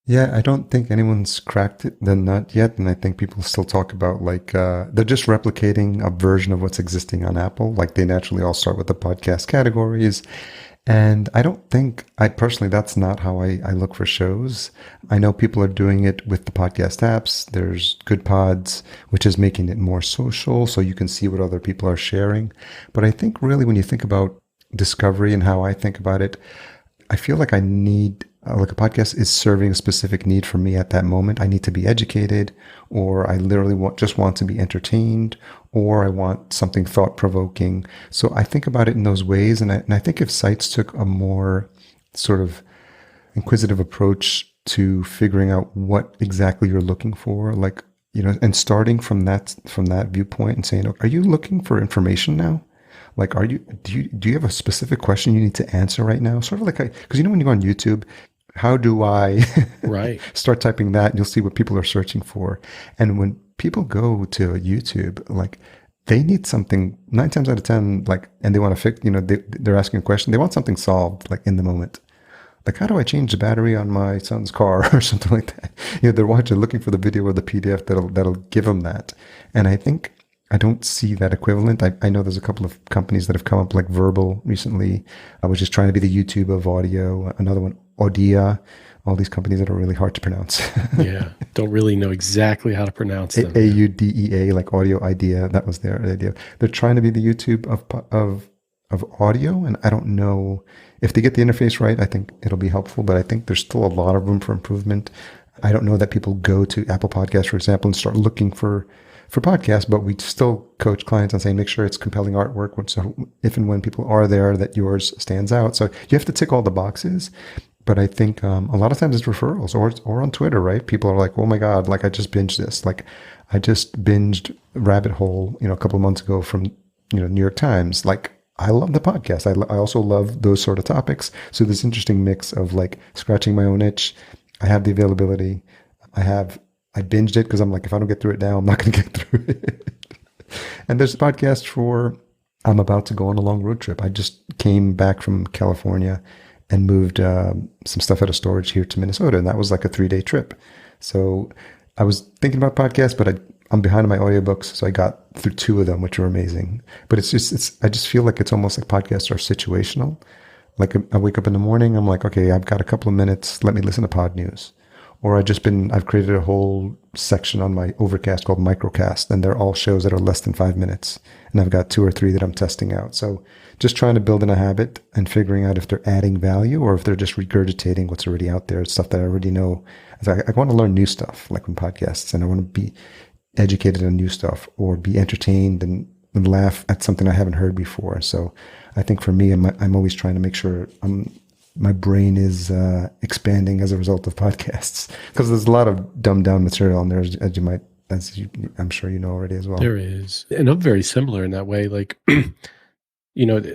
Yeah, I don't think anyone's cracked the nut yet. And I think people still talk about like, they're just replicating a version of what's existing on Apple. Like they naturally all start with the podcast categories. And I don't think, that's not how I look for shows. I know people are doing it with the podcast apps. There's Good Pods, which is making it more social so you can see what other people are sharing. But I think really when you think about discovery and how I think about it, I feel like I need, like a podcast is serving a specific need for me at that moment. I need to be educated, or I literally just want to be entertained, or I want something thought-provoking. So I think about it in those ways. And I think if sites took a more sort of inquisitive approach to figuring out what exactly you're looking for, like, and starting from that viewpoint and saying, are you looking for information now? Like, do you have a specific question you need to answer right now? Sort of like, because when you go on YouTube, how do I start typing that? And you'll see what people are searching for. And when people go to YouTube, like they need something 9 times out of 10, like, and they want to fix, they're asking a question. They want something solved, like in the moment. Like, how do I change the battery on my son's car or something like that? They're looking for the video or the PDF that'll give them that. And I think I don't see that equivalent. I know there's a couple of companies that have come up, like Verbal recently, which is trying to be the YouTube of audio. Another one, Audia. All these companies that are really hard to pronounce. Yeah, don't really know exactly how to pronounce them. AUDEA, like Audio Idea. That was their idea. They're trying to be the YouTube of audio, and I don't know if they get the interface right. I think it'll be helpful, but I think there's still a lot of room for improvement. I don't know that people go to Apple Podcasts, for example, and start looking for podcasts, but we still coach clients on saying, make sure it's compelling artwork. So if and when people are there, that yours stands out. So you have to tick all the boxes. But I think a lot of times it's referrals or on Twitter, right? People are like, oh my God, like I just binged this. Like I just binged Rabbit Hole, a couple of months ago from, New York Times. Like I love the podcast. I also love those sort of topics. So this interesting mix of like scratching my own itch. I have the availability. I binged it because I'm like, if I don't get through it now, I'm not going to get through it. And there's a podcast I'm about to go on a long road trip. I just came back from California and moved some stuff out of storage here to Minnesota. And that was like a 3-day trip. So I was thinking about podcasts, but I'm behind on my audiobooks. So I got through 2 of them, which were amazing. But I just feel like it's almost like podcasts are situational. Like I wake up in the morning, I'm like, okay, I've got a couple of minutes. Let me listen to pod news. Or I've created a whole section on my Overcast called Microcast, and they're all shows that are less than 5 minutes. And I've got 2 or 3 that I'm testing out. So just trying to build in a habit and figuring out if they're adding value or if they're just regurgitating what's already out there. It's stuff that I already know. I want to learn new stuff, like in podcasts, and I want to be educated on new stuff or be entertained and laugh at something I haven't heard before. So I think for me, I'm always trying to make sure my brain is expanding as a result of podcasts, because there's a lot of dumbed down material on there, I'm sure you know already as well. There is. And I'm very similar in that way. Like,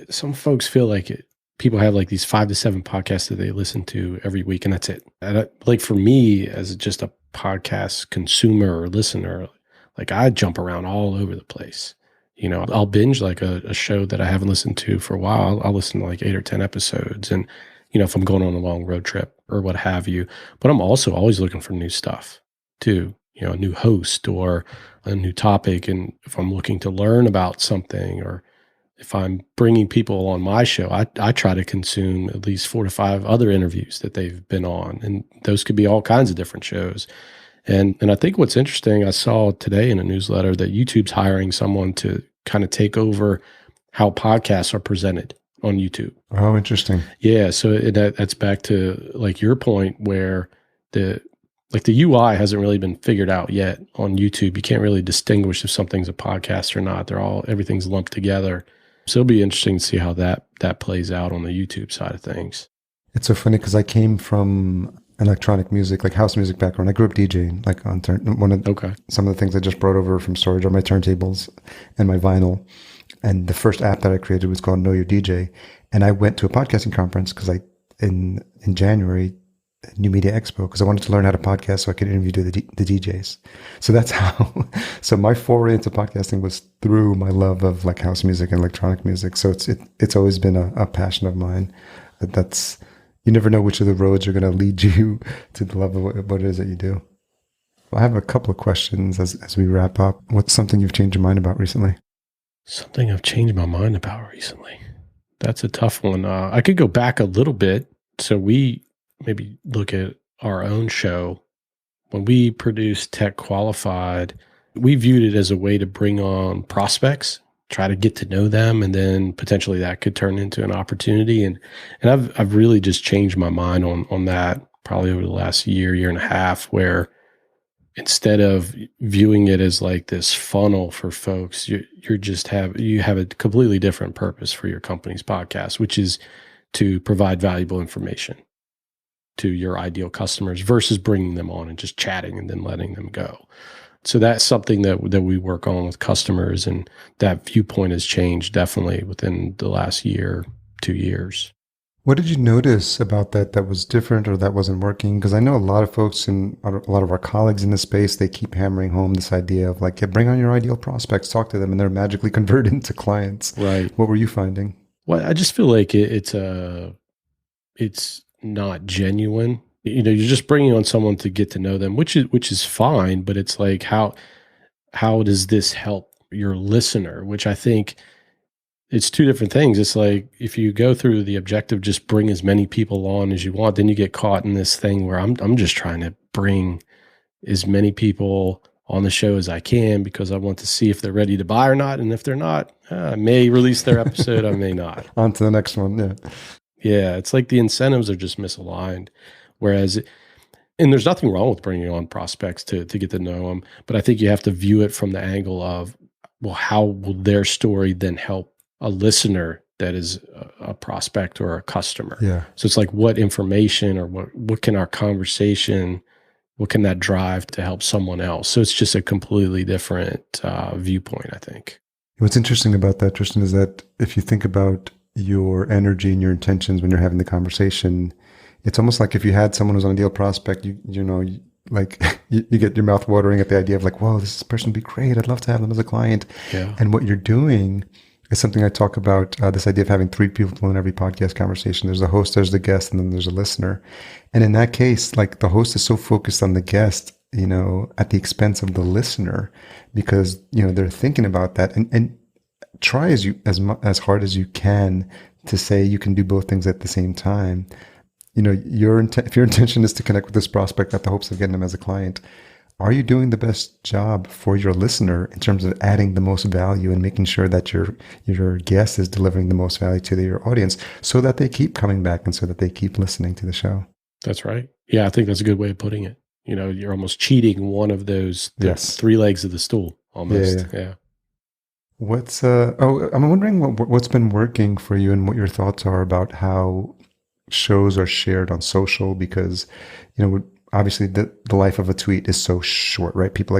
some folks feel like people have like these 5 to 7 podcasts that they listen to every week, and that's it. And like for me, as just a podcast consumer or listener, like I jump around all over the place. I'll binge like a show that I haven't listened to for a while. I'll listen to like 8 or 10 episodes, and if I'm going on a long road trip or what have you. But I'm also always looking for new stuff too, a new host or a new topic. And if I'm looking to learn about something, or if I'm bringing people on my show, I try to consume at least 4 to 5 other interviews that they've been on. And those could be all kinds of different shows. And I think what's interesting, I saw today in a newsletter that YouTube's hiring someone to kind of take over how podcasts are presented on YouTube. Oh, interesting. Yeah. So that's back to like your point where the UI hasn't really been figured out yet on YouTube. You can't really distinguish if something's a podcast or not. Everything's lumped together. So it'll be interesting to see how that plays out on the YouTube side of things. It's so funny because I came from electronic music, like house music background. I grew up DJing, like on some of the things I just brought over from storage are my turntables and my vinyl. And the first app that I created was called Know Your DJ. And I went to a podcasting conference in January, New Media Expo, because I wanted to learn how to podcast so I could interview the DJs. So that's how. So my foray into podcasting was through my love of like house music and electronic music. So it's always been a passion of mine. You never know which of the roads are going to lead you to the love of what it is that you do. I have a couple of questions as we wrap up. What's something you've changed your mind about recently? Something I've changed my mind about recently. That's a tough one. I could go back a little bit. So we maybe look at our own show. When we produced Tech Qualified, we viewed it as a way to bring on prospects, try to get to know them, and then potentially that could turn into an opportunity. And I've really just changed my mind on that probably over the last year and a half, where instead of viewing it as like this funnel for folks, you have a completely different purpose for your company's podcast, which is to provide valuable information to your ideal customers versus bringing them on and just chatting and then letting them go. So that's something that we work on with customers, and that viewpoint has changed definitely within the last year, 2 years. What did you notice about that was different or that wasn't working? Because I know a lot of folks and a lot of our colleagues in the space, they keep hammering home this idea of like, yeah, bring on your ideal prospects, talk to them, and they're magically converted into clients. Right. What were you finding? Well, I just feel like it's not genuine. You're just bringing on someone to get to know them, which is fine, but it's like how does this help your listener? Which I think it's two different things. It's like if you go through the objective, just bring as many people on as you want, then you get caught in this thing where I'm just trying to bring as many people on the show as I can because I want to see if they're ready to buy or not. And if they're not, I may release their episode, I may not. On to the next one. Yeah. Yeah, it's like the incentives are just misaligned. Whereas, and there's nothing wrong with bringing on prospects to get to know them, but I think you have to view it from the angle of, well, how will their story then help a listener that is a prospect or a customer? Yeah. So it's like what information or what can our conversation, what can that drive to help someone else? So it's just a completely different viewpoint, I think. What's interesting about that, Tristan, is that if you think about your energy and your intentions when you're having the conversation, it's almost like if you had someone who's an ideal prospect, you get your mouth watering at the idea of like, whoa, this person would be great. I'd love to have them as a client. Yeah. And what you're doing is something I talk about, this idea of having three people in every podcast conversation. There's the host, there's the guest, and then there's a listener. And in that case, like the host is so focused on the guest, at the expense of the listener, because, they're thinking about that and try as hard as you can to say you can do both things at the same time. If your intention is to connect with this prospect at the hopes of getting them as a client, are you doing the best job for your listener in terms of adding the most value and making sure that your guest is delivering the most value to your audience so that they keep coming back and so that they keep listening to the show? That's right. Yeah, I think that's a good way of putting it. You're almost cheating one of those three legs of the stool almost. Yeah. I'm wondering what's been working for you and what your thoughts are about how shows are shared on social, because, obviously the life of a tweet is so short, right? People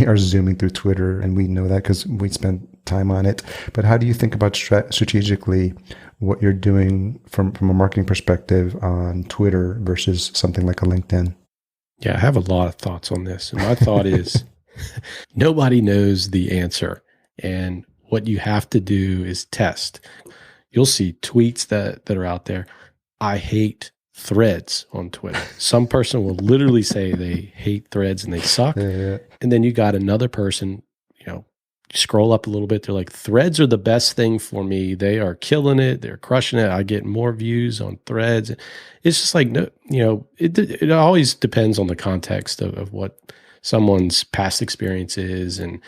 are zooming through Twitter, and we know that because we spend time on it. But how do you think about strategically what you're doing from a marketing perspective on Twitter versus something like a LinkedIn? Yeah, I have a lot of thoughts on this. And my thought is nobody knows the answer. And what you have to do is test. You'll see tweets that are out there. I hate threads on Twitter. Some person will literally say they hate threads and they suck. Yeah. And then you got another person, scroll up a little bit. They're like, threads are the best thing for me. They are killing it. They're crushing it. I get more views on threads. It's just like, it always depends on the context of what someone's past experience is and,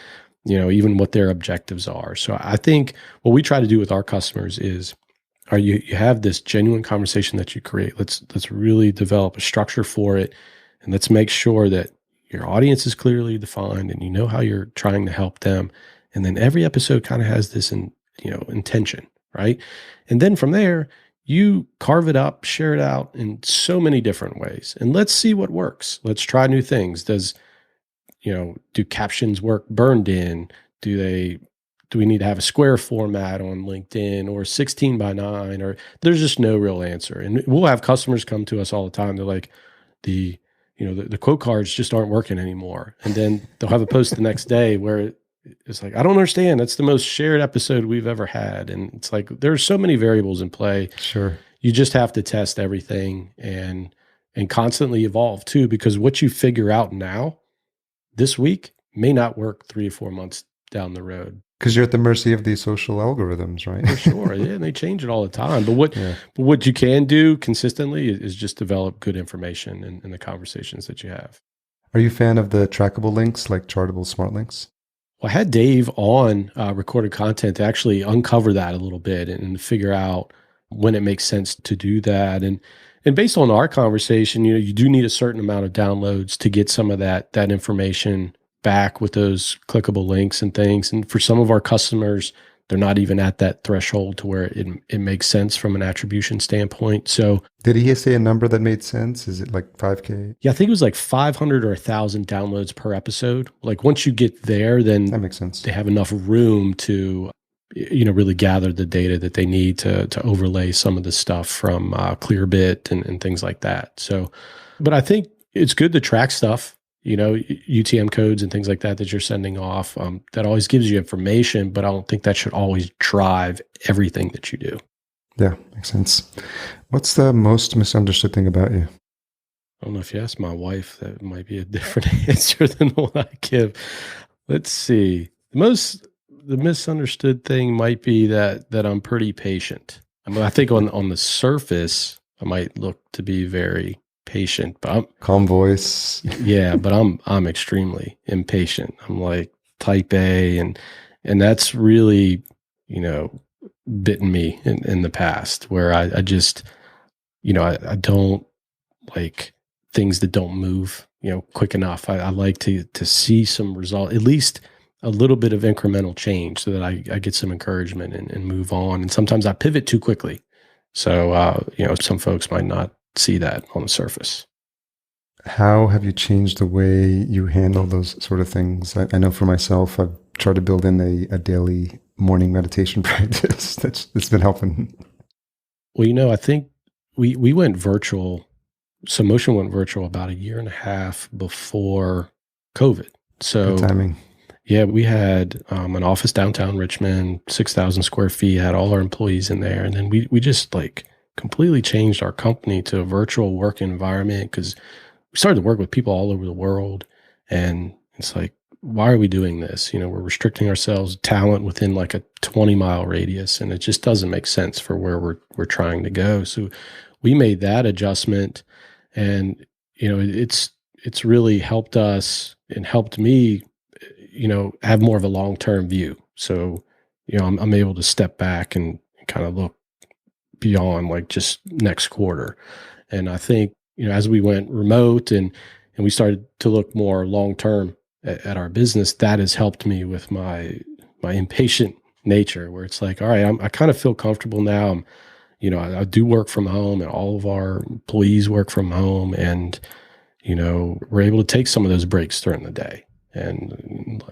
even what their objectives are. So I think what we try to do with our customers is, you have this genuine conversation that you create. Let's really develop a structure for it, and let's make sure that your audience is clearly defined and you know how you're trying to help them. And then every episode kind of has this intention, right? And then from there, you carve it up, share it out in so many different ways, and let's see what works. Let's try new things. Do captions work burned in? Do we need to have a square format on LinkedIn or 16 by 9, or there's just no real answer. And we'll have customers come to us all the time. They're like, the quote cards just aren't working anymore. And then they'll have a post the next day where it's like, I don't understand. That's the most shared episode we've ever had. And it's like, there's so many variables in play. Sure. You just have to test everything and constantly evolve too, because what you figure out now this week may not work 3 or 4 months down the road. Because you're at the mercy of these social algorithms, right? For sure. Yeah, and they change it all the time. But what you can do consistently is just develop good information in the conversations that you have. Are you a fan of the trackable links like Chartable Smart Links? Well, I had Dave on recorded content to actually uncover that a little bit and figure out when it makes sense to do that. And based on our conversation, you do need a certain amount of downloads to get some of that information back with those clickable links and things. And for some of our customers, they're not even at that threshold to where it makes sense from an attribution standpoint. So did he say a number that made sense? Is it like 5K? Yeah, I think it was like 500 or 1,000 downloads per episode. Like once you get there, then that makes sense. They have enough room to really gather the data that they need to overlay some of the stuff from Clearbit and things like that. So, but I think it's good to track stuff, UTM codes and things like that you're sending off. That always gives you information, but I don't think that should always drive everything that you do. Yeah, makes sense. What's the most misunderstood thing about you? I don't know if you ask my wife, that might be a different answer than the one I give. Let's see. The misunderstood thing might be that I'm pretty patient. I mean, I think on the surface, I might look to be very patient, but I'm calm voice. Yeah, but I'm extremely impatient. I'm like type A, and that's really, bitten me in the past, where I just, I don't like things that don't move, quick enough. I like to see some result, at least a little bit of incremental change, so that I get some encouragement and move on. And sometimes I pivot too quickly. So, some folks might not see that on the surface. How have you changed the way you handle those sort of things? I know for myself, I've tried to build in a daily morning meditation practice. That's been helping. Well, I think we went virtual. So Motion went virtual about 1.5 years before COVID. So good timing. Yeah, we had an office downtown Richmond, 6,000 square feet, had all our employees in there. And then we just completely changed our company to a virtual work environment, because we started to work with people all over the world. And it's like, why are we doing this? We're restricting ourselves, talent within a 20-mile radius, and it just doesn't make sense for where we're trying to go. So we made that adjustment, and it's really helped us and helped me, have more of a long-term view. So, I'm able to step back and kind of look beyond just next quarter. And I think, as we went remote and we started to look more long-term at our business, that has helped me with my impatient nature, where it's like, all right, I kind of feel comfortable now. I do work from home, and all of our employees work from home, and, we're able to take some of those breaks during the day and,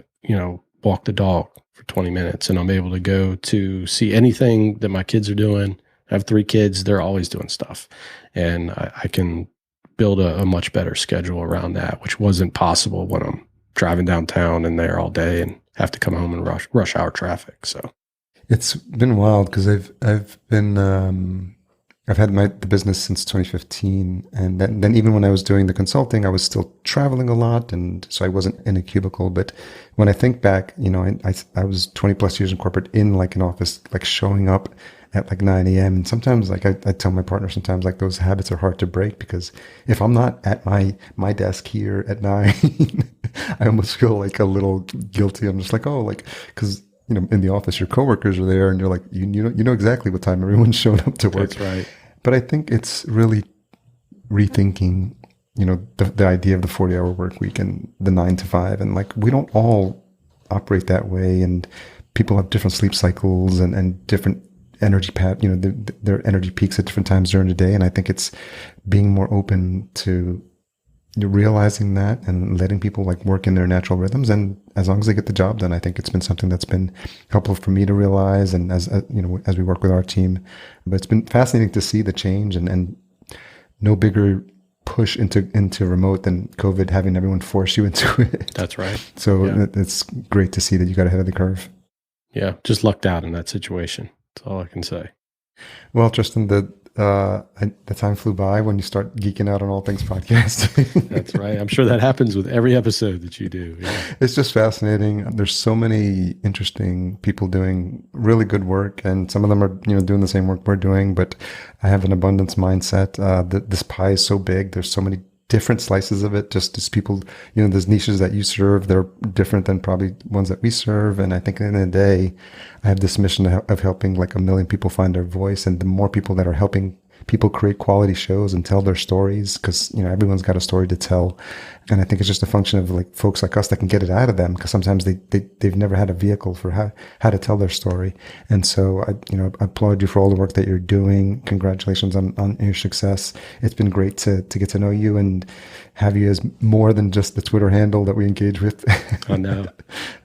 walk the dog for 20 minutes. And I'm able to go to see anything that my kids are doing. I have 3 kids. They're always doing stuff. And I can build a much better schedule around that, which wasn't possible when I'm driving downtown and there all day and have to come home and rush hour traffic. So it's been wild, because I've had the business since 2015, and then even when I was doing the consulting, I was still traveling a lot, and so I wasn't in a cubicle. But when I think back, I was 20 plus years in corporate, in an office, showing up at 9 a.m. And sometimes I tell my partner sometimes those habits are hard to break, because if I'm not at my desk here at 9, I almost feel a little guilty. I'm just because in the office, your coworkers are there, and you're you know exactly what time everyone's showing up to work. That's right. But I think it's really rethinking, the idea of the 40-hour work week and the 9 to 5, and we don't all operate that way, and people have different sleep cycles and different energy their energy peaks at different times during the day. And I think it's being more open to realizing that and letting people work in their natural rhythms. And as long as they get the job done, I think it's been something that's been helpful for me to realize. And as we work with our team, but it's been fascinating to see the change, and no bigger push into remote than COVID having everyone force you into it. That's right. So it's great to see that you got ahead of the curve. Yeah. Just lucked out in that situation. That's all I can say. Well, Tristan, the time flew by when you start geeking out on all things podcasting. That's right. I'm sure that happens with every episode that you do. Yeah. It's just fascinating. There's so many interesting people doing really good work, and some of them are doing the same work we're doing. But I have an abundance mindset. This pie is so big. There's so many different slices of it. Just as people, there's niches that you serve, they're different than probably ones that we serve. And I think at the end of the day, I have this mission of helping 1 million people find their voice. And the more people that are helping people create quality shows and tell their stories, because everyone's got a story to tell, and I think it's just a function of folks like us that can get it out of them, because sometimes they've never had a vehicle for how to tell their story. And so I applaud you for all the work that you're doing. Congratulations on your success. It's been great to get to know you and have you as more than just the Twitter handle that we engage with. I know.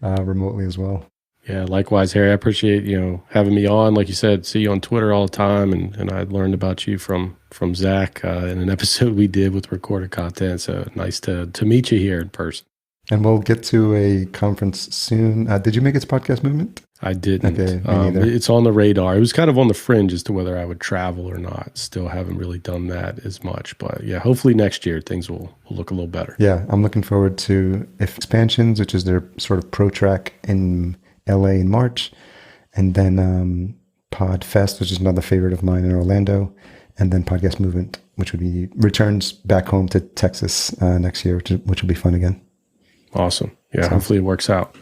Remotely as well. Yeah, likewise, Harry. I appreciate having me on. Like you said, see you on Twitter all the time, and I learned about you from Zach in an episode we did with recorded content. So nice to meet you here in person. And we'll get to a conference soon. Did you make it to Podcast Movement? I didn't. Okay, me neither. It's on the radar. It was kind of on the fringe as to whether I would travel or not. Still haven't really done that as much. But yeah, hopefully next year things will look a little better. Yeah, I'm looking forward to Expansions, which is their sort of pro track in LA in March. And then PodFest, which is another favorite of mine in Orlando. And then Podcast Movement, which would be returns back home to Texas next year, which will be fun again. Awesome. Yeah, hopefully it works out.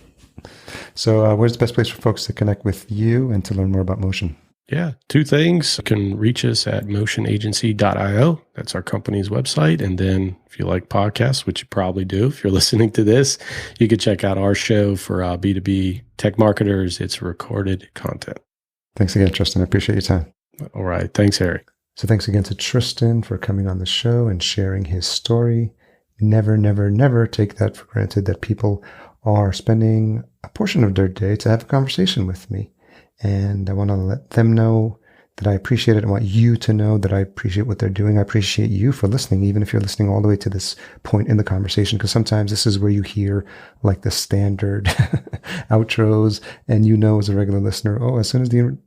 So where's the best place for folks to connect with you and to learn more about Motion? Yeah, two things. You can reach us at motionagency.io. That's our company's website. And then if you like podcasts, which you probably do if you're listening to this, you can check out our show for B2B tech marketers. It's recorded content. Thanks again, Tristan. I appreciate your time. All right. Thanks, Harry. So thanks again to Tristan for coming on the show and sharing his story. Never, never, never take that for granted that people are spending a portion of their day to have a conversation with me. And I want to let them know that I appreciate it. I want you to know that I appreciate what they're doing. I appreciate you for listening, even if you're listening all the way to this point in the conversation, because sometimes this is where you hear like the standard outros, and as a regular listener, as soon as the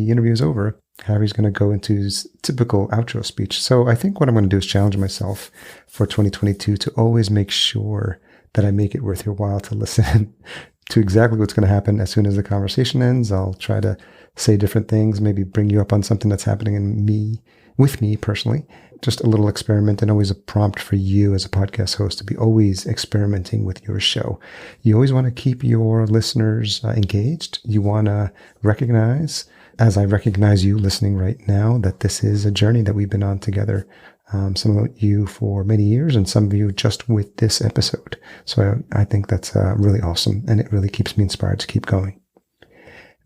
interview is over, Harry's going to go into his typical outro speech. So I think what I'm going to do is challenge myself for 2022 to always make sure that I make it worth your while to listen to exactly what's going to happen as soon as the conversation ends. I'll try to say different things, maybe bring you up on something that's happening with me personally. Just a little experiment, and always a prompt for you as a podcast host to be always experimenting with your show. You always want to keep your listeners engaged. You want to recognize, as I recognize you listening right now, that this is a journey that we've been on together. Some of you for many years, and some of you just with this episode. So I think that's really awesome, and it really keeps me inspired to keep going.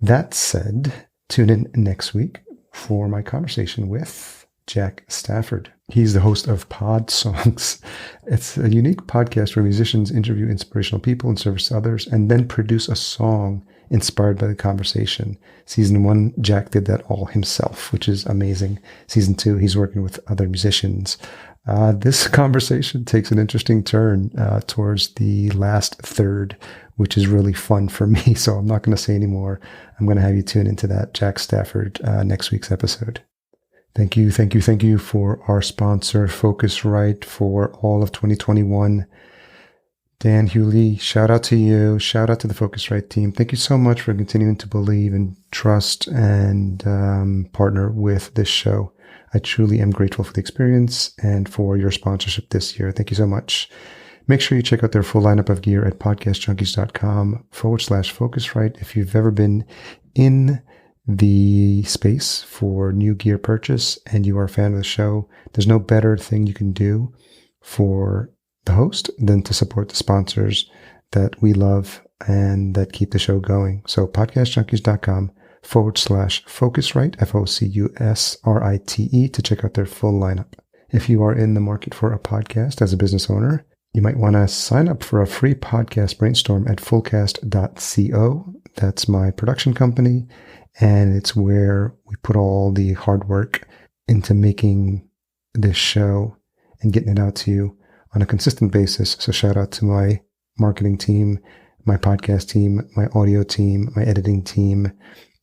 That said, tune in next week for my conversation with Jack Stafford. He's the host of Pod Songs. It's a unique podcast where musicians interview inspirational people in service to others and then produce a song inspired by the conversation. Season 1, Jack did that all himself, which is amazing. Season 2, he's working with other musicians. This conversation takes an interesting turn towards the last third, which is really fun for me. So I'm not going to say any more. I'm going to have you tune into that Jack Stafford next week's episode. Thank you for our sponsor, Focusrite, for all of 2021. Dan Hewley, shout out to you. Shout out to the Focusrite team. Thank you so much for continuing to believe and trust and partner with this show. I truly am grateful for the experience and for your sponsorship this year. Thank you so much. Make sure you check out their full lineup of gear at podcastjunkies.com/Focusrite. If you've ever been in the space for new gear purchase and you are a fan of the show, there's no better thing you can do for the host than to support the sponsors that we love and that keep the show going. So podcastjunkies.com/Focusrite, Focusrite, to check out their full lineup. If you are in the market for a podcast as a business owner, you might want to sign up for a free podcast brainstorm at fullcast.co. That's my production company, and it's where we put all the hard work into making this show and getting it out to you on a consistent basis. So shout out to my marketing team, my podcast team, my audio team, my editing team,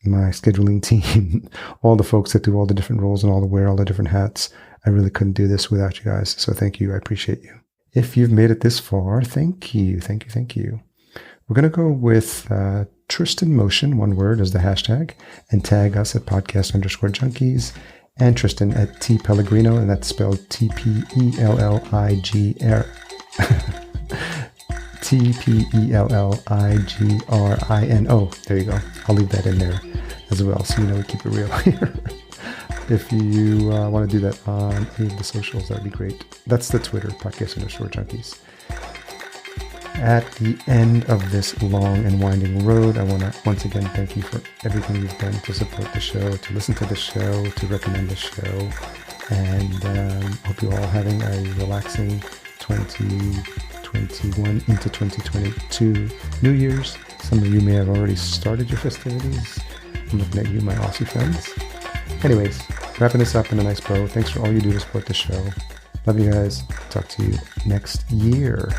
my scheduling team, all the folks that do all the different roles and wear all the different hats. I really couldn't do this without you guys. So thank you. I appreciate you. If you've made it this far, thank you. We're going to go with Tristan Motion, one word, as the hashtag, and tag us at podcast_junkies, and Tristan at T Pelligrino, and that's spelled TPELLIGR. TPELLIGRINO. There you go. I'll leave that in there as well, so we keep it real here. If you want to do that on any of the socials, that would be great. That's the Twitter, podcast_junkies. At the end of this long and winding road, I want to once again thank you for everything you've done to support the show, to listen to the show, to recommend the show, and hope you're all having a relaxing 2021 into 2022 New Year's. Some of you may have already started your festivities. I'm looking at you, my Aussie friends. Anyways, wrapping this up in a nice bow. Thanks for all you do to support the show. Love you guys. Talk to you next year.